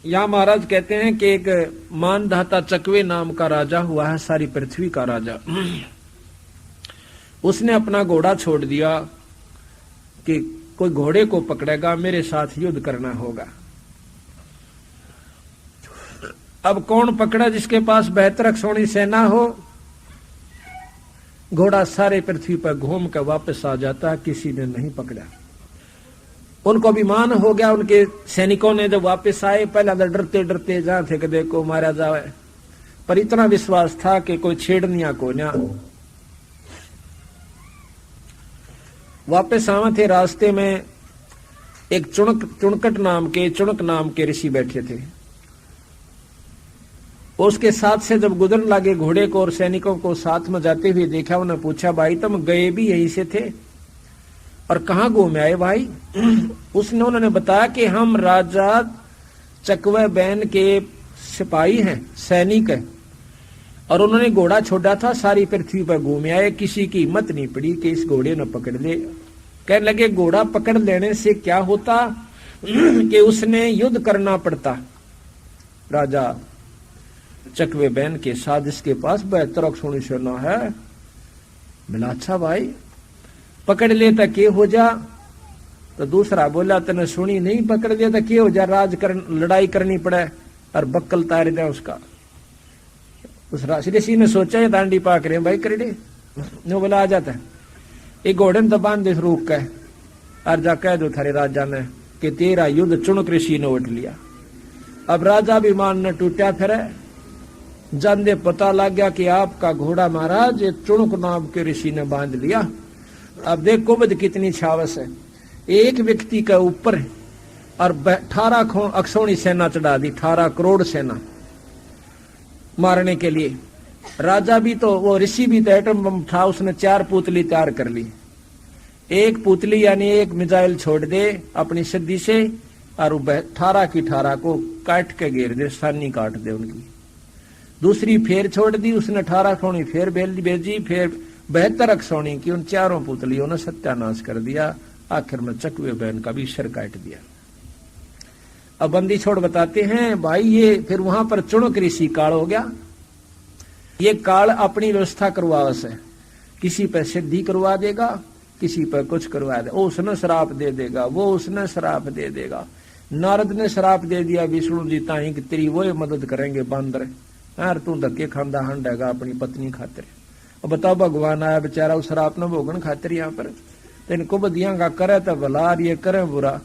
यहां महाराज कहते हैं कि एक मानधाता चकवे नाम का राजा हुआ है, सारी पृथ्वी का राजा। उसने अपना घोड़ा छोड़ दिया कि कोई घोड़े को पकड़ेगा, मेरे साथ युद्ध करना होगा। अब कौन पकड़ा जिसके पास 72 अक्षोणी सेना हो? घोड़ा सारे पृथ्वी पर घूम कर वापस आ जाता, किसी ने नहीं पकड़ा। उनको अभिमान हो गया। उनके सैनिकों ने जब वापस आए, पहले तो डरते डरते जहां थे कि देखो मारा जाए, पर इतना विश्वास था कि कोई छेड़निया को ना। वापस आवे थे, रास्ते में एक चुनक नाम के ऋषि बैठे थे। उसके साथ से जब गुजरने लगे घोड़े को और सैनिकों को साथ में जाते हुए देखा, उन्हें पूछा, भाई तुम गए भी यहीं से थे और कहां घूमे आए भाई? उन्होंने बताया कि हम राजा चकवे बैन के सिपाही हैं, सैनिक हैं, और उन्होंने घोड़ा छोड़ा था, सारी पृथ्वी पर घूमे आए, किसी की हिम्मत नहीं पड़ी कि इस घोड़े ने पकड़ ले। कहने लगे घोड़ा पकड़ लेने से क्या होता कि उसने युद्ध करना पड़ता राजा चकवे बैन के साथ, जिसके पास 72 अक्षोणी सेना है। बोला अच्छा भाई पकड़ लेता के हो जा? तो दूसरा बोला तने सुनी नहीं, पकड़ लेता के हो जा, लड़ाई करनी पड़े और बक्कल तार दे उसका। उस ऋषि ने सोचा ये दांडी पाक रहे भाई कर दे, नो बोला आ जाता है। एक घोड़े ने बांध दे रोक के और जा कह दो थारे राजा ने कि तेरा युद्ध चुनक ऋषि ने उठ लिया। अब राजा विमान न टूटा, फिर जानदे पता लग गया कि आपका घोड़ा महाराज ये चुनक नाम के ऋषि ने बांध लिया। अब देख कुबद कितनी छावस है, एक व्यक्ति के ऊपर और 18 अक्षोणी सेना चढ़ा दी, 18 करोड़ सेना मारने के लिए। राजा भी तो, वो ऋषि भी तो एटम बम था, उसने 4 पुतली तैयार कर ली। एक पुतली यानी एक मिसाइल छोड़ दे अपनी सिद्धि से और 18 की 18 को काट के घेर दे, सानी काट दे उनकी। दूसरी फेर छोड़ दी उसने, 18 अक्षोणी फेर भेजी, फिर 72 अक्षोणी की उन 4 पुतलियों ने सत्यानाश कर दिया। आखिर में चकवे बैन का भी सिर काट दिया। अब बंदी छोड़ बताते हैं भाई, ये फिर वहां पर चुनक ऋषि काल हो गया। ये काल अपनी व्यवस्था करवावस है, किसी पर सिद्धि करवा देगा, किसी पर कुछ करवा दे। वो उसने श्राप दे देगा, वो उसने श्राप दे देगा। नारद ने श्राप दे दिया विष्णु जी ताई कि तेरी वो मदद करेंगे बांदर, यार तू धक्के खांदा हंडेगा अपनी पत्नी खातिर। अब बताओ भगवान आया बेचारा उस रात न भोगन खातिर यहाँ पर, तो इनको बदिया का करे तो भला और ये करे बुरा।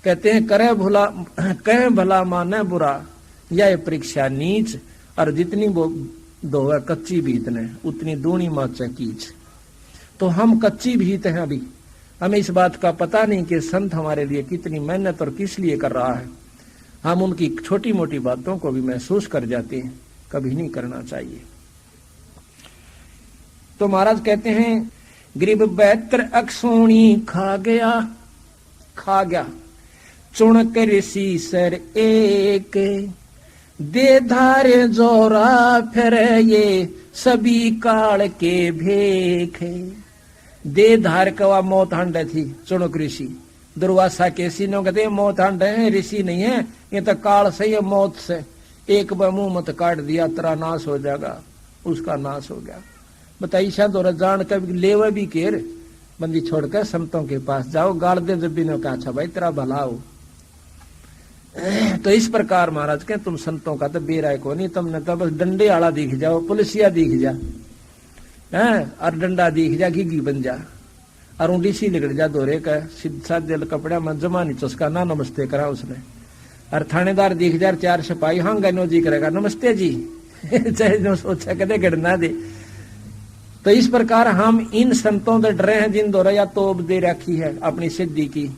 कहते हैं करे भला कहे भला माने बुरा, यह परीक्षा नीच, और जितनी वो दोवे कच्ची भीत ने उतनी दूनी माचा कीच। तो हम कच्ची भीत हैं, अभी हमें इस बात का पता नहीं कि संत हमारे लिए कितनी मेहनत और किस लिए कर रहा है। हम उनकी छोटी मोटी बातों को भी महसूस कर जाते हैं, कभी नहीं करना चाहिए। तो महाराज कहते हैं गरीब बैतर अक्सोणी खा गया चुणक ऋषि सर एक, दे धारे जोरा फिर ये सभी काल के भेख। दे धार कवा मौत हंड थी चुणक ऋषि, दुर्वासा के सीनों कहते मौत हंड है, ऋषि नहीं है, ये तो काल से है, मौत से। एक बार मुंह मत काट दिया तेरा नाश हो जाएगा, उसका नाश हो गया। बताइए शायद और जान कभी लेवे भी केर, बंदी छोड़कर संतों के पास जाओ, गाड़ दे जब भी ने कहा अच्छा भाई तेरा भला हो। तो इस प्रकार महाराज के तुम संतों का तो बेराय को नहीं, तुमने तो बस डंडे आला दिख जाओ, पुलिसिया दिख जा और डंडा दिख जा, घिघी बन जा, और ऊँडी सी लिगड़ जा दोरे का सीधा दिल कपड़ा में जमा नहीं चुसका ना नमस्ते करा उसने। और थानेदार दिख जा, चार सिपाही हाँ गनो जी करेगा नमस्ते जी चाहे जो सोचा कदे गड़ना दे। तो इस प्रकार हम इन संतों से डरे हैं जिन द्वारा या तोब दे रखी है अपनी सिद्धि की,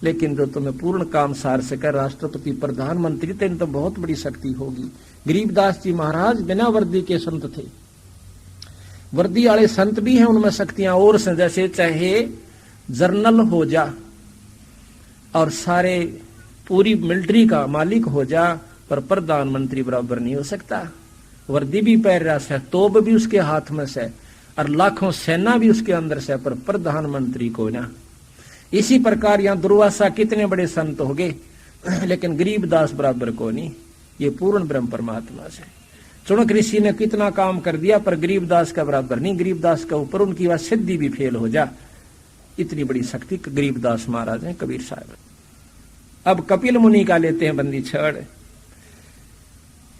लेकिन जो तुम्हें पूर्ण काम सार सके राष्ट्रपति प्रधानमंत्री, तेन तो बहुत बड़ी शक्ति होगी। गरीबदास जी महाराज बिना वर्दी के संत थे, वर्दी वाले संत भी हैं, उनमें शक्तियां और से, जैसे चाहे जर्नल हो जा और सारे पूरी मिलिट्री का मालिक हो जा, पर प्रधानमंत्री बराबर नहीं हो सकता। वर्दी भी पहन रहा से, तोब भी उसके हाथ में से, और लाखों सेना भी उसके अंदर से, पर प्रधानमंत्री को ना। इसी प्रकार यहाँ दुर्वासा कितने बड़े संत हो गए, लेकिन गरीबदास बराबर को नहीं, ये पूर्ण ब्रह्म परमात्मा से। चुणक ऋषि ने कितना काम कर दिया, पर गरीबदास का बराबर नहीं। गरीबदास के ऊपर उनकी वह सिद्धि भी फेल हो जा, इतनी बड़ी शक्ति गरीबदास महाराज हैं, कबीर साहब। अब कपिल मुनि का लेते हैं बंदी छड़।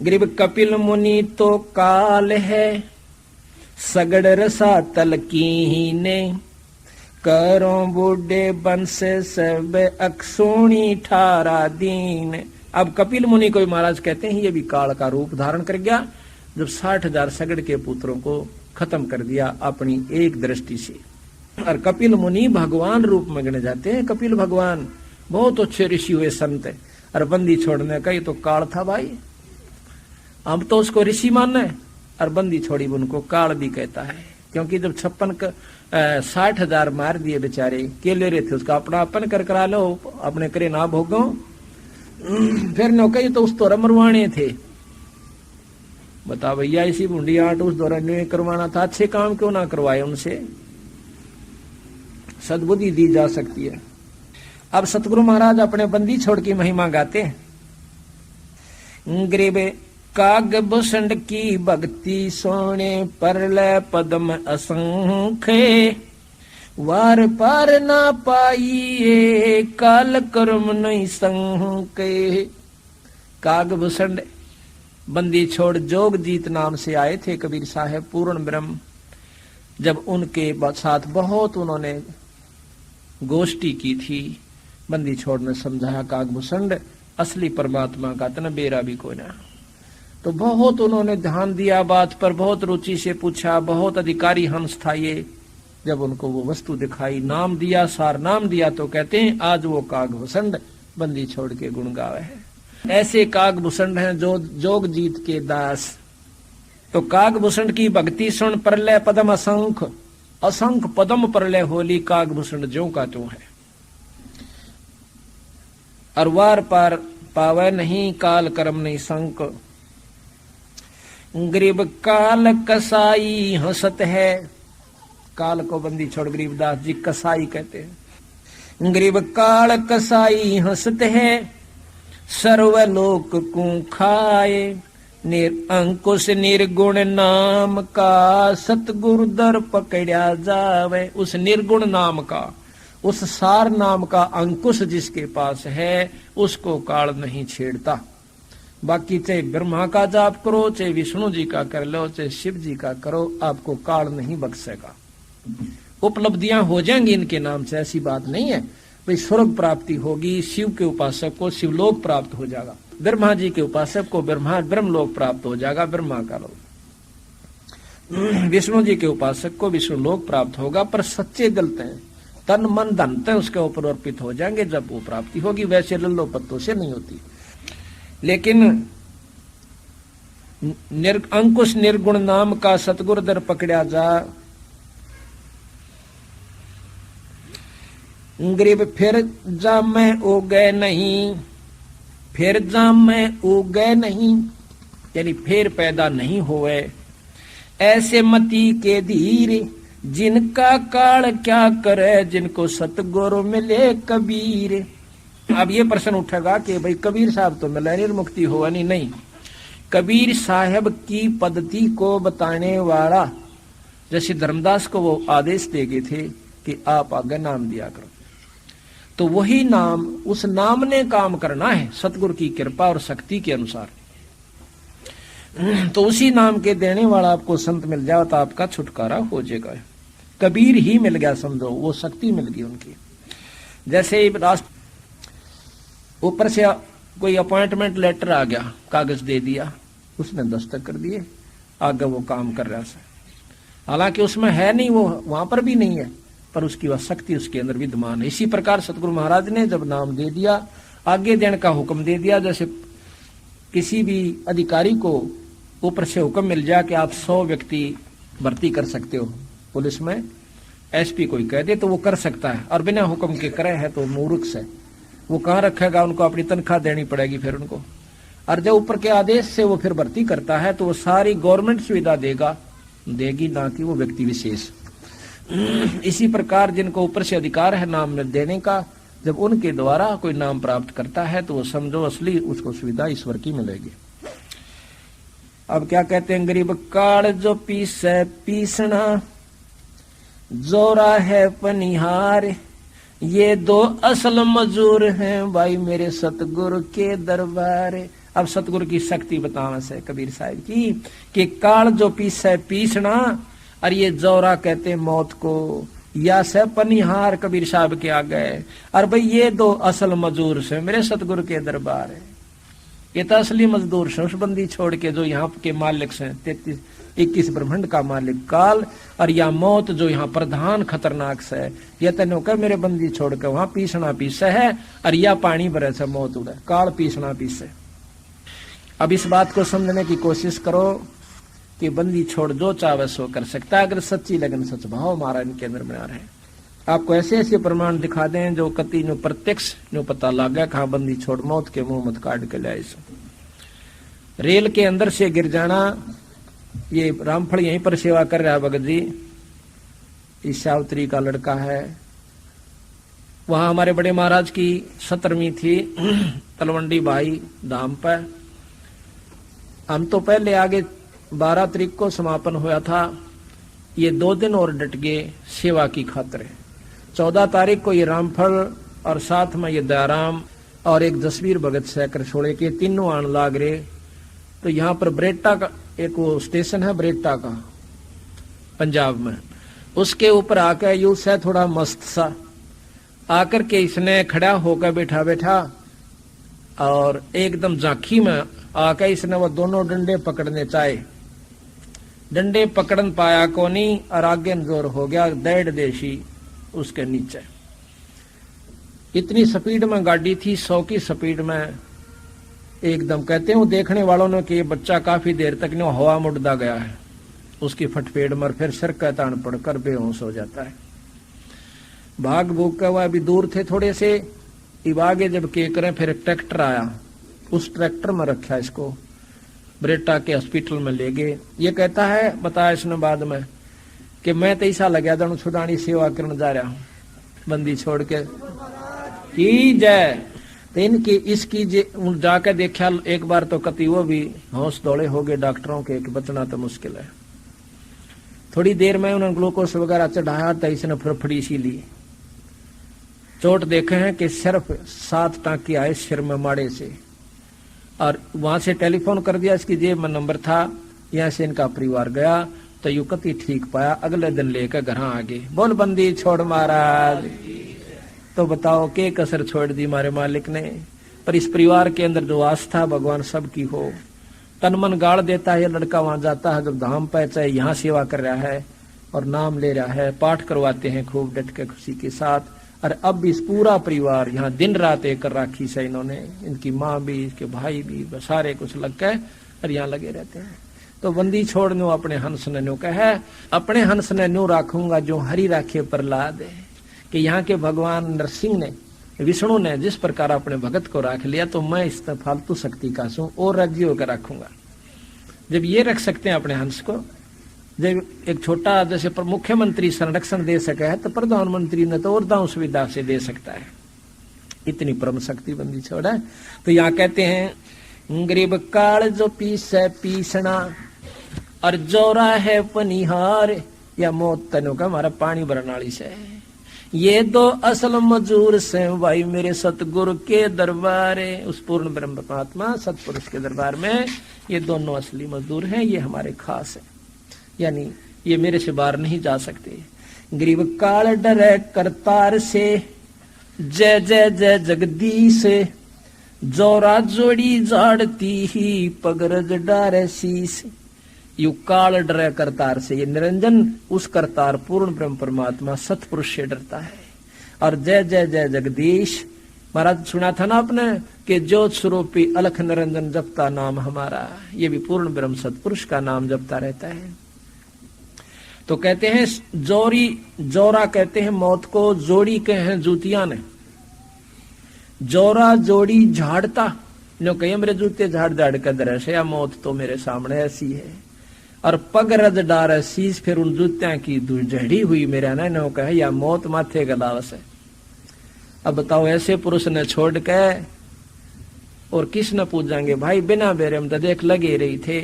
गरीब कपिल मुनि तो काल है, सगड़ रसा तलकीने, करो बूढ़े बंस सब अक्सोणी ठारा दीन। अब कपिल मुनि को महाराज कहते हैं ये भी काल का रूप धारण कर गया, जब 60,000 सगड़ के पुत्रों को खत्म कर दिया अपनी एक दृष्टि से। और कपिल मुनि भगवान रूप में गणे जाते हैं। कपिल भगवान बहुत अच्छे ऋषि हुए संत है, और बंदी छोड़ने का ये तो काल था भाई। हम तो उसको ऋषि मानना है, और बंदी छोड़ी उनको काल भी कहता है, क्योंकि जब 60,000 मार दिए बेचारे, केले रहे थे, उसका अपना अपन कर करा लो, अपने करे ना भोगो। फिर नौकरी तो उस दौरा मरवाने थे। बता भैया इसी बूंदी आट उस दौरान करवाना था, अच्छे काम क्यों ना करवाए उनसे, सद्बुद्धि दी जा सकती है। अब सतगुरु महाराज अपने बंदी छोड़ की महिमा गाते हैं। गरीब काग भूषण की भक्ति सोने परलय पद्म असंख्य, वार पार ना पाइए काल कर्म नहीं संके। काग भूषण बंदी छोड़ जोग जीत नाम से आए थे कबीर साहब पूर्ण ब्रह्म। जब उनके साथ बहुत उन्होंने गोष्ठी की थी, बंदी छोड़ ने समझाया काग भूषण असली परमात्मा का तना बेरा भी कोई ना। तो बहुत उन्होंने ध्यान दिया बात पर, बहुत रुचि से पूछा, बहुत अधिकारी हंस था ये। जब उनको वो वस्तु दिखाई, नाम दिया, सार नाम दिया, तो कहते हैं आज वो कागभूषण बंदी छोड़ के गुण गावे है। ऐसे कागभूषण हैं जो जोग जीत के दास। तो कागभूषण की भक्ति सुन परलय पदम असंख्य, असंख्य पदम परलय होली कागभूषण ज्यों का त्यों है। और वार पार पावे नहीं काल कर्म नहीं संक। गरीब काल कसाई हंसत है, काल को बंदी छोड़ गरीबदास जी कसाई कहते हैं। गरीब काल कसाई हंसत है, सर्वलोक को खाए, अंकुश निर्गुण नाम का सतगुरु दर पकड़ा जावे। उस निर्गुण नाम का, उस सार नाम का अंकुश जिसके पास है, उसको काल नहीं छेड़ता। बाकी चाहे ब्रह्मा का जाप करो, चाहे विष्णु जी का कर लो, चाहे शिव जी का करो, आपको काल नहीं बख्शेगा। उपलब्धियां हो जाएंगी इनके नाम से, ऐसी बात नहीं है। भाई स्वर्ग प्राप्ति होगी, शिव के उपासक को शिवलोक प्राप्त हो जाएगा, ब्रह्मा जी के उपासक को ब्रह्मलोक प्राप्त हो जाएगा, ब्रह्मा का लोक। विष्णु जी के उपासक को विष्णु लोक प्राप्त होगा। पर सच्चे गलते हैं, तन मन धन तो उसके ऊपर अर्पित हो जाएंगे जब वो प्राप्ति होगी, वैसे लल्लो पत्तों से नहीं होती। लेकिन अंकुश निर्गुण नाम का सतगुर दर पकड़ा जा, गरीब फिर जा मैं उगे नहीं, फिर जा मैं उगे नहीं, यानी फिर पैदा नहीं हुए। ऐसे मती के धीर जिनका काल क्या करे, जिनको सतगुरु मिले कबीर। अब ये प्रश्न उठेगा कि भाई कबीर साहब तो मिले निर्मुक्ति हुआ नहीं। कबीर साहब की पद्धति को बताने वाला, जैसे धर्मदास को वो आदेश दे गए थे कि आप आगे नाम दिया करो, तो वही नाम, उस नाम ने काम करना है सतगुरु की कृपा और शक्ति के अनुसार। तो उसी नाम के देने वाला आपको संत मिल जाए तो आपका छुटकारा हो जाएगा। कबीर ही मिल गया समझो, वो शक्ति मिल गई उनकी। जैसे ऊपर से कोई अपॉइंटमेंट लेटर आ गया, कागज दे दिया, उसने दस्तखत कर दिए, आगे वो काम कर रहा है। हालांकि उसमें है नहीं, वो वहां पर भी नहीं है, पर उसकी वह शक्ति उसके अंदर विद्यमान है। इसी प्रकार सतगुरु महाराज ने जब नाम दे दिया, आगे देने का हुक्म दे दिया। जैसे किसी भी अधिकारी को ऊपर से हुक्म मिल जाए कि आप 100 व्यक्ति भर्ती कर सकते हो पुलिस में, एसपी कोई कह दे तो वो कर सकता है, और बिना हुक्म के करे है तो मूर्ख से वो कहाँ रखेगा, उनको अपनी तनख्वाह देनी पड़ेगी फिर उनको। और जब ऊपर के आदेश से वो फिर भर्ती करता है तो वो सारी गवर्नमेंट सुविधा देगी, ना कि वो व्यक्ति विशेष। इसी प्रकार जिनको ऊपर से अधिकार है नाम देने का, जब उनके द्वारा कोई नाम प्राप्त करता है तो वो समझो असली उसको सुविधा ईश्वर की मिलेगी। अब क्या कहते हैं, गरीब काल जो पीसे पीसना, जोरा है पनिहार, ये 2 असल मजूर हैं भाई मेरे सतगुरु के दरबार। अब सतगुरु की शक्ति बताने से कबीर साहब की कि काल जो पीसे पीसना, और ये जोरा कहते मौत को, या से पनिहार कबीर साहब के आ गए, और भाई ये 2 असल मजदूर से मेरे सतगुरु के दरबार है। ये तो असली मजदूर से, उस बंदी छोड़ के जो यहाँ के मालिक से 33-21 ब्रह्मांड का मालिक काल, और या मौत जो यहाँ प्रधान खतरनाक से, ये तेनो कह मेरे बंदी छोड़ के वहां पीसना पीसे है, और या पानी भरे से मौत उड़े, काल पीसना पीसे। अब इस बात को समझने की कोशिश करो कि बंदी छोड़ जो चाहे सो कर सकता है, अगर सच्ची लगन सच भाव हमारा इनके अंदर बना रहे। आपको ऐसे ऐसे प्रमाण दिखा दें जो कति नो प्रत्यक्ष नो पता लगा, कहा बंदी छोड़ मौत के मुंह मत काट के लाए। रेल के अंदर से गिर जाना, ये रामफल यहीं पर सेवा कर रहा है भगत जी, इस सावित्री का लड़का है। वहां हमारे बड़े महाराज की 17वीं थी तलवंडी भाई धाम पर। हम तो पहले आगे 12 तारीख को समापन हुआ था, ये 2 दिन और डट गए सेवा की खातिर। 14 तारीख को ये रामफल और साथ में ये दयाराम और एक जसवीर भगत शेखर छोड़े के तीनों आन लाग रहे। तो यहाँ पर ब्रेटा का एक वो स्टेशन है ब्रेटा का पंजाब में, उसके ऊपर आकर यूस है थोड़ा मस्त सा, आकर के इसने खड़ा होकर बैठा बैठा और एकदम झांकी में आकर इसने वो दोनों डंडे पकड़ने चाहे, डंडे पकड़न पाया को नहीं, और आगे जोर हो गया 1.5 देशी उसके नीचे। इतनी स्पीड में गाड़ी थी, 100 की स्पीड में एकदम। कहते हैं वो देखने वालों ने कि ये बच्चा काफी देर तक नहीं हवा मुड़दा गया है, उसकी फटफेड़ मर फिर सिर का तान पड़कर बेहोश हो जाता है। भाग भूग का हुआ, अभी दूर थे थोड़े से, इब आगे जब के करें फिर ट्रैक्टर आया, उस ट्रैक्टर में रखा इसको ब्रेटा के हॉस्पिटल में ले गए। ये कहता है, बताया इसने बाद में, कि मैं तो ऐसा लगा दणु छुड़ानी सेवा करने जा रहा हूं बंदी छोड़ के की जय। तो इनकी इसकी जाकर देखा एक बार तो कति वो भी होश दौड़े हो गए डॉक्टरों के कि बचना तो मुश्किल है। थोड़ी देर में उन्होंने ग्लूकोज वगैरह चढ़ाया तो इसने फड़फड़ी सी ली। चोट देखे हैं कि सिर्फ 7 टांके आए सिर में माड़े से, और वहां से टेलीफोन कर दिया, इसकी जेब में नंबर था, यहाँ से इनका परिवार गया तो युवती ठीक पाया, अगले दिन लेकर घर आ गए। बोल बंदी छोड़ महाराज। तो बताओ के कसर छोड़ दी हमारे मालिक ने। पर इस परिवार के अंदर जो आस्था भगवान सबकी हो, तन मन गाड़ देता है। लड़का वहां जाता है जब धाम पे, चाहे यहाँ सेवा कर रहा है और नाम ले रहा है, पाठ करवाते हैं खूब डट के खुशी के साथ। और अब भी इस पूरा परिवार यहाँ दिन रात एक राखी से इन्होंने, इनकी माँ भी, इसके भाई भी, सारे कुछ लग के और यहाँ लगे रहते हैं। तो बंदी छोड़ नो अपने हंस ने नो कहे, अपने हंस ने नो राखूंगा जो हरि राखे प्रहलाद। कि यहाँ के भगवान नरसिंह ने, विष्णु ने जिस प्रकार अपने भगत को राख लिया, तो मैं इस फालतू शक्ति का सू और राज्य होकर रखूंगा। जब ये रख सकते हैं अपने हंस को, जब एक छोटा जैसे मुख्यमंत्री संरक्षण दे सका है, तो प्रधानमंत्री ने तो और दांव सुविधा से दे सकता है। इतनी परम शक्ति बंदी छोड़ा है। तो यहाँ कहते हैं गरीब काल जो पीसे पीसना और जोरा है पनिहार, या मौत तनु का हमारा पानी भरने वाली से। ये दो असल मजूर से भाई मेरे सतगुरु के दरबार, उस पूर्ण ब्रह्म परमात्मा सतपुरुष के दरबार में ये दोनों असली मजदूर हैं, ये हमारे खास है, यानी ये मेरे से बाहर नहीं जा सकते। गरीब काल डरे करतार से, जय जय जय जगदीश, जोरा जोड़ी झाड़ती ही पगरज डारे शीस। यू काल डरे करतार से, ये निरंजन उस करतार पूर्ण ब्रह्म परमात्मा सतपुरुष से डरता है। और जय जय जय जगदीश, महाराज सुना था ना आपने कि ज्योत स्वरूपी अलख निरंजन जपता नाम हमारा, ये भी पूर्ण ब्रह्म सतपुरुष का नाम जपता रहता है। तो कहते हैं जोरी, जोरा कहते हैं मौत को, जोड़ी के हैं जूतियां ने। जोरा जोड़ी झाड़ता, नो कहे मेरे जूते झाड़ झाड़ कर दर से, या मौत तो मेरे सामने ऐसी है। और पग रज डार शीश, फिर उन जूतियां की झड़ी हुई मेरा ना, नो कहे या मौत माथे गलावस है। अब बताओ ऐसे पुरुष ने छोड़ के और किस न पूजेंगे भाई, बिना बेरे में तो देख लगे रही थे।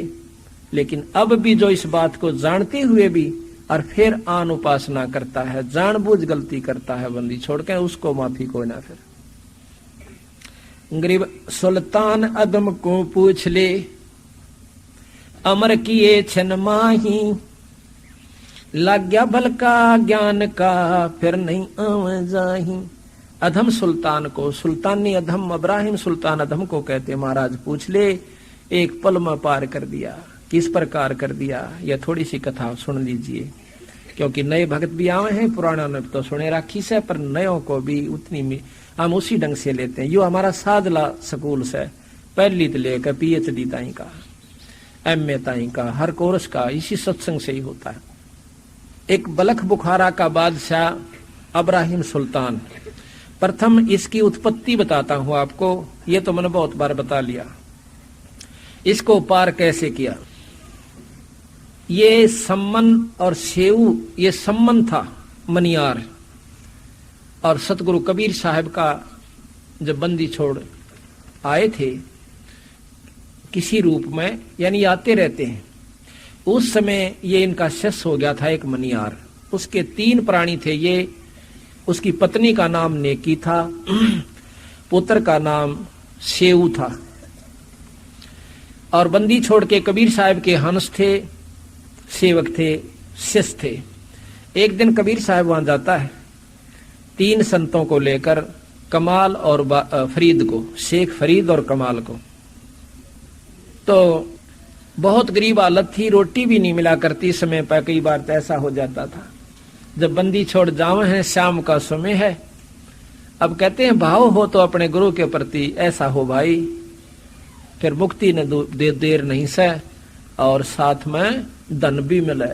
लेकिन अब भी जो इस बात को जानते हुए भी और फिर आन उपासना करता है, जानबूझ गलती करता है बंदी छोड़ के, उसको माफी कोई ना। फिर गरीब सुल्तान अदम को पूछ ले, अमर किए छन माही, लग गया भल का ज्ञान का फिर नहीं आव जाही। अधम सुल्तान को, सुल्तानी अधम अब्राहिम सुल्तान अधम को कहते महाराज पूछ ले, एक पल में पार कर दिया। किस प्रकार कर दिया, यह थोड़ी सी कथा सुन लीजिए, क्योंकि नए भगत भी आए हैं, पुराना ने तो सुने राखी से, पर नयों को भी उतनी हम उसी ढंग से लेते हैं। यो हमारा साधला स्कूल से पहली तो लेकर PhD ताई का, MA ताई का, हर कोर्स का इसी सत्संग से ही होता है। एक बलख बुखारा का बादशाह अब्राहिम सुल्तान, प्रथम इसकी उत्पत्ति बताता हूं आपको, ये तो मैंने बहुत बार बता लिया। इसको पार कैसे किया, ये सम्मन और सेऊ, ये सम्मन था मनियार। और सतगुरु कबीर साहब का जब बंदी छोड़ आए थे किसी रूप में, यानी आते रहते हैं, उस समय ये इनका शिष्य हो गया था एक मनियार। उसके 3 प्राणी थे, ये उसकी पत्नी का नाम नेकी था, पुत्र का नाम सेऊ था, और बंदी छोड़ के कबीर साहब के हंस थे, सेवक थे, शिष्य थे। एक दिन कबीर साहब वहां जाता है 3 संतों को लेकर, कमाल और फरीद को, शेख फरीद और कमाल को। तो बहुत गरीब हालत थी, रोटी भी नहीं मिला करती समय पर, कई बार तो ऐसा हो जाता था। जब बंदी छोड़ जावे हैं, शाम का समय है, अब कहते हैं भाव हो तो अपने गुरु के प्रति ऐसा हो भाई, फिर मुक्ति ने देर नहीं सह, और साथ में धन भी मिले,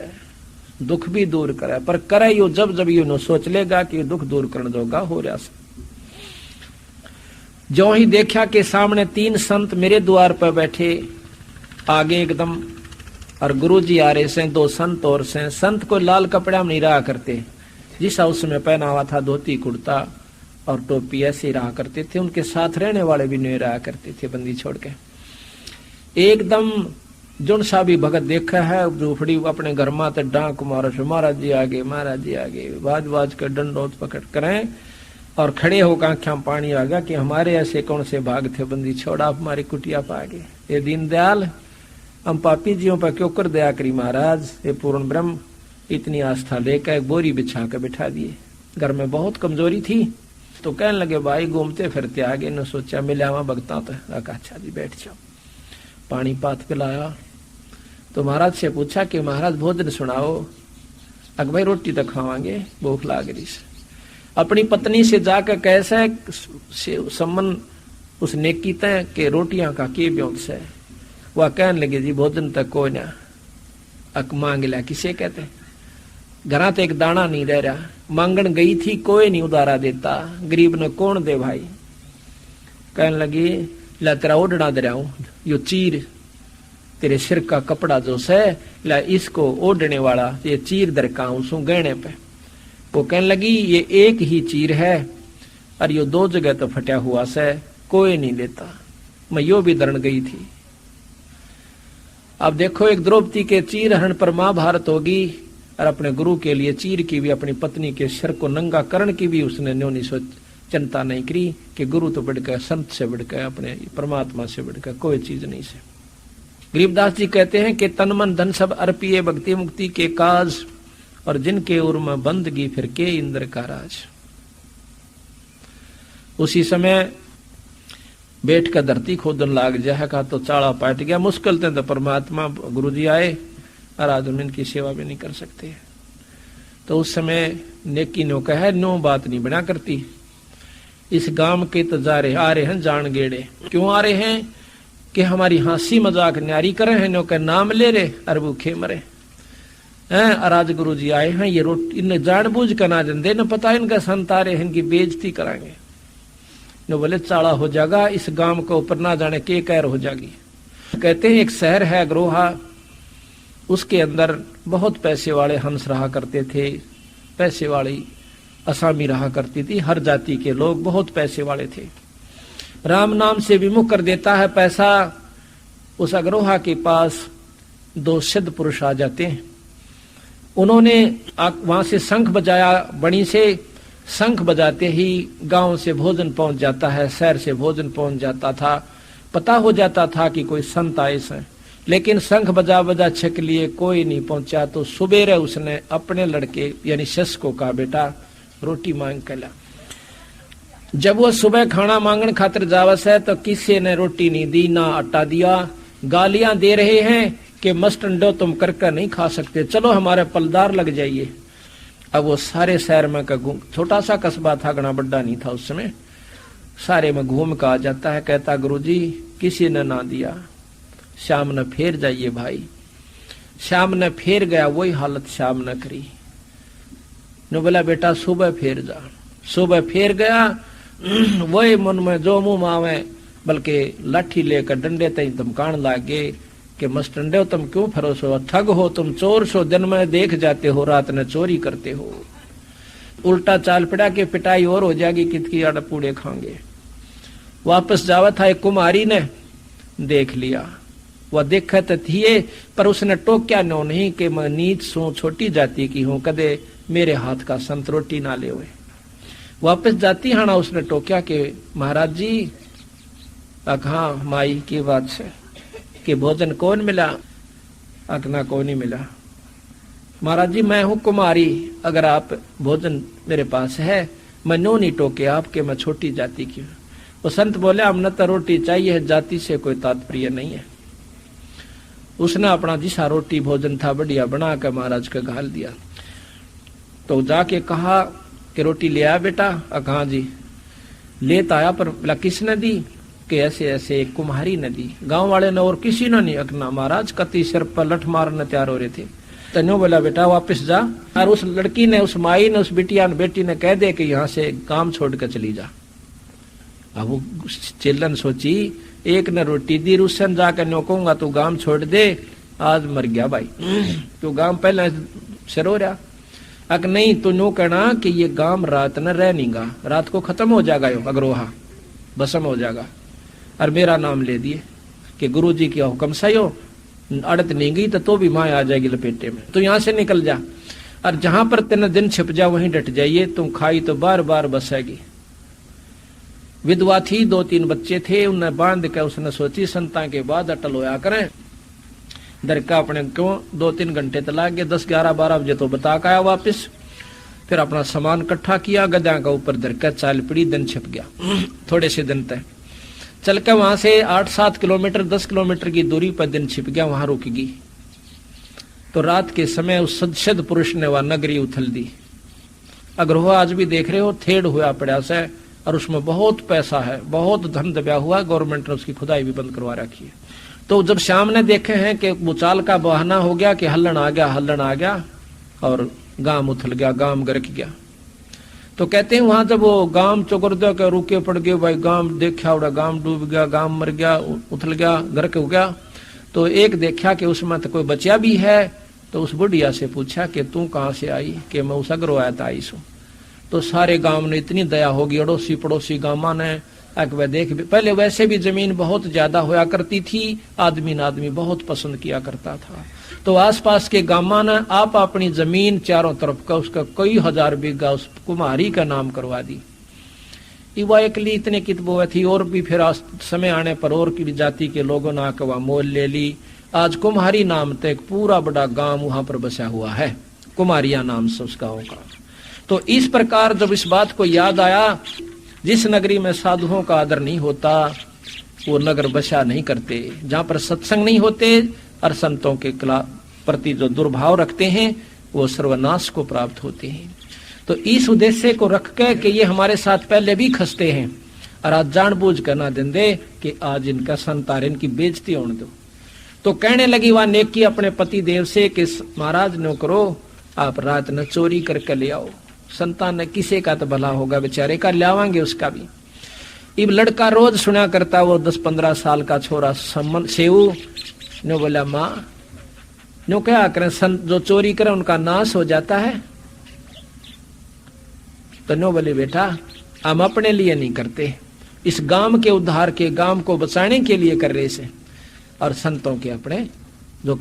दुख भी दूर करे। पर करे यो जब जब यू सोच लेगा कि दुख दूर करने जोगा हो रहा से। जो ही देखा कि सामने 3 संत मेरे द्वार पर बैठे, आगे एकदम, और गुरुजी आ रहे से 2 संत और से। संत को लाल कपड़ा में नहीं रहा करते, जिस उसमें पहना हुआ था धोती कुर्ता और टोपी, ऐसे रहा करते थे। उनके साथ रहने वाले भी नहीं रहा करते थे बंदी छोड़ के। एकदम जोन सा भी भगत देखा है झूपड़ी अपने घर में डांक मारो, महाराज जी आगे, महाराज जी आगे, बाज बाज कर डंडोत पकड़ करें, और खड़े होकर आंखों पानी आ गया कि हमारे ऐसे कौन से भाग थे बंदी छोड़ा हमारी कुटिया पा गए। ये दीनदयाल हम पापी जियों पर क्यों कर दया करी महाराज। ये पूर्ण ब्रह्म इतनी आस्था लेकर एक बोरी बिछा कर बिठा दिए। घर में बहुत कमजोरी थी तो कहने लगे भाई घूमते फिरते आगे न सोचा मिलावा भगता तो अच्छा जी बैठ जाओ। पानी पात पिलाया तो महाराज से पूछा कि महाराज भोजन सुनाओ। अग भाई रोटी तो खावांगे भूख लाग रही से। अपनी पत्नी से जाकर कैसे संबंध उस नेकी तय के रोटियां का के ब्योत से वह कहने लगे जी भोजन तक कोई ना अक मांग लिया किसे कहते घरा तो एक दाना नहीं रह रहा। मांगन गई थी कोई नहीं उदारा देता गरीब ने कौन दे भाई। कहने लगी ला तेरा ओढ़ना दे रहा हूं यो चीर तेरे सिर का कपड़ा जो से ला इसको ओढ़ने वाला ये चीर दरकाऊं सू गहने पे। वो कहने लगी ये एक ही चीर है और यो दो जगह तो फटा हुआ से कोई नहीं लेता। मैं यो भी दरण गई थी। अब देखो एक द्रौपदी के चीर हरण पर महाभारत होगी और अपने गुरु के लिए चीर की भी अपनी पत्नी के सिर को नंगा करण की भी उसने न्योनी सोच चिंता नहीं करी कि गुरु तो बढ़कर संत से बढ़कर अपने परमात्मा से बढ़कर कोई चीज नहीं से। गरीबदास जी कहते हैं कि तन मन धन सब अर्पिए भक्ति मुक्ति के काज और जिनके उर्म बंदगी फिर के इंद्र का राज। उसी समय बैठ कर धरती खोदन लाग जाए का तो चाड़ा पाट गया। मुश्किल थे तो परमात्मा गुरु जी आए और आदमी इनकी सेवा भी नहीं कर सकते। तो उस समय नेकी नो कहे नो बात नहीं बना करती। इस गांव के तो जा रहे आ रहे हैं जान गेड़े क्यों आ रहे हैं कि हमारी हंसी मजाक न्यारी करे हैं नो के नाम ले रहे और भूखे मरे हैं। अराज गुरु जी आए हैं ये रोटी इन्हें जानबूझ कर ना जन दे न पता इनका संत आ रहे हैं इनकी बेइज्जती कराएंगे नो बोले चाड़ा हो जाएगा इस गांव को ऊपर ना जाने के कहर हो जाएगी। कहते हैं एक शहर है अग्रोहा उसके अंदर बहुत पैसे वाले हंस रहा करते थे। पैसे वाली असामी रहा करती थी। हर जाति के लोग बहुत पैसे वाले थे। राम नाम से विमुख कर देता है पैसा। उस अग्रोहा के पास दो सिद्ध पुरुष आ जाते हैं। उन्होंने वहां से शंख बजाया बणी से। शंख बजाते ही गांव से भोजन पहुंच जाता है शहर से भोजन पहुंच जाता था। पता हो जाता था कि कोई संत आए हैं लेकिन शंख बजा बजा छक लिए कोई नहीं पहुंचा। तो सुबेरे उसने अपने लड़के यानी शश को कहा बेटा रोटी मांग कर ला। जब वो सुबह खाना मांगने खातिर जावस है तो किसी ने रोटी नहीं दी ना आटा दिया। गालियां दे रहे हैं कि मस्टंडो तुम करके नहीं खा सकते चलो हमारे पलदार लग जाइए। अब वो सारे शहर में का छोटा सा कस्बा था घना बड़ा नहीं था उस समय। सारे में घूम कर आ जाता है कहता गुरुजी किसी ने ना दिया शाम ने फेर जाइए भाई। शाम ने फेर गया वही हालत शाम ने करी। ने बोला बेटा सुबह फेर जा। सुबह फेर गया वही मन में जो मुंह मावे बल्कि लाठी लेकर डंडे तई धमकान लागे कि मस्टंडे तुम क्यों फरोसो ठग हो तुम चोर सो दिन में देख जाते हो रात में चोरी करते हो। उल्टा चाल पड़ा के पिटाई और हो जाएगी कितकी आड़ पूड़े खाएंगे। वापस जावा था एक कुमारी ने देख लिया। वह देखत थी पर उसने टोक्या नो नहीं कि मैं नीच सू छोटी जाति की हूं कदे मेरे हाथ का संत रोटी ना ले हुए। वापस जाती हाना उसने टोक्या कि महाराज जी अखा माई की बात से कि भोजन कौन मिला। अकना कौन नहीं मिला। महाराज जी मैं हूं कुमारी अगर आप भोजन मेरे पास है मैं नो नहीं टोके आपके मैं छोटी जाति की हूं। वो संत बोले हमने तो रोटी चाहिए जाति से कोई तात्पर्य नहीं है। उसने अपना जिसा रोटी भोजन था बढ़िया बना कर महाराज का घाल दिया। तो जाके कहा कि रोटी ले आया बेटा। कहा जी लेता आया पर बोला किसने दी कि ऐसे ऐसे एक कुम्हारी ने दी। गांव वाले ने और किसी ने नहीं। अकना महाराज कति सिर पर लठ मारने तैयार हो रहे थे। तनो बोला बेटा वापस जा और उस लड़की ने उस माई ने उस बिटिया ने बेटी ने कह दे कि यहाँ से काम छोड़ कर चली जा। अब वो चिल्लन सोची एक ने रोटी दी रुसन जाकर नोकूंगा तू गांव छोड़ दे आज मर गया भाई। तो गांव पहले सरो रहा। अक नहीं तो नो कहना कि ये गांव रात न रह नहीं गा रात को खत्म हो जाएगा यो अग्रोहा भस्म हो जाएगा। और मेरा नाम ले दिए कि गुरु जी की हुक्म सही हो अड़त नहीं गई तो भी माँ आ जाएगी लपेटे में। तो यहाँ से निकल जा और जहां पर तेना दिन छिप जा वहीं डट जाइए तुम खाई तो बार बार बसेगी। विधवा थी, 2-3 बच्चे थे, उन्हें बांध के उसने सोची संता के बाद अटल होया करें। दरका अपने क्यों 2-3 घंटे तला गए, 10-11-12 बजे तो बता के आया वापिस। फिर अपना सामान इकट्ठा किया, गद्या का ऊपर दरका चाल पड़ी, दिन छिप गया। थोड़े से दिन तक चल के वहां से 8-7 किलोमीटर 10 किलोमीटर की दूरी पर दिन छिप गया, वहां रुक गई। तो रात के समय उस सदसद पुरुष ने वह नगरी उथल दी। अगर वो आज भी देख रहे हो, थेड़ हुआ पड़ा से, और उसमें बहुत पैसा है, बहुत धन दबा हुआ, गवर्नमेंट ने उसकी खुदाई भी बंद करवा रखी है। तो जब शाम ने देखे हैं कि भूचाल का बहाना हो गया, कि हल्लन आ गया और गांव उथल गया, गांव गरक गया। तो कहते हैं वहां जब वो गांव चौकरदा के रुके पड़ गए, भाई गांव देखा उड़ा, गांव डूब गया, गांव मर गया, उथल गया, गरक हो गया। तो एक देखा कि उसमें तो कोई बच्चा भी है, तो उस बुढ़िया से पूछा कि तू कहाँ से आई, कि मैं उस अग्रो आया था आई सू। तो सारे गांव ने इतनी दया होगी, अड़ोसी पड़ोसी गांव ने वह देख, पहले वैसे भी जमीन बहुत ज्यादा होया करती थी, आदमी बहुत पसंद किया करता था। तो आसपास के गांव ने आप अपनी जमीन चारों तरफ का उसका कई हजार बीघा उस कुम्हारी का नाम करवा दी। वह एकली इतने कितबो थी, और भी फिर समय आने पर और की जाति के लोगों ने आकर वह मोल ले ली। आज कुम्हारी नाम तक एक पूरा बड़ा गांव वहां पर बसा हुआ है, कुम्हारिया नाम से उस गांव का। तो इस प्रकार जब इस बात को याद आया, जिस नगरी में साधुओं का आदर नहीं होता वो नगर बसा नहीं करते, जहां पर सत्संग नहीं होते और संतों के प्रति जो दुर्भाव रखते हैं वो सर्वनाश को प्राप्त होते हैं। तो इस उद्देश्य को रख के कि ये हमारे साथ पहले भी खसते हैं, और आज जानबूझ कर ना देंदे कि आज इनका संतार इनकी बेइज्जती होने दो। तो कहने लगी वह नेकी अपने पति देव से कि महाराज नो करो, आप रात न चोरी करके ले आओ, संतान ने किसी का तो भला होगा, बेचारे का लावांगे उसका भी। इब लड़का रोज सुना करता, वो 10-15 साल का छोरा सेऊ ने बोला, माँ नो क्या करें, जो चोरी करे उनका नाश हो जाता है। तो नो बोले, बेटा हम अपने लिए नहीं करते, इस गांव के उद्धार के, गांव को बचाने के लिए कर रहे से, और संतों के अपने जो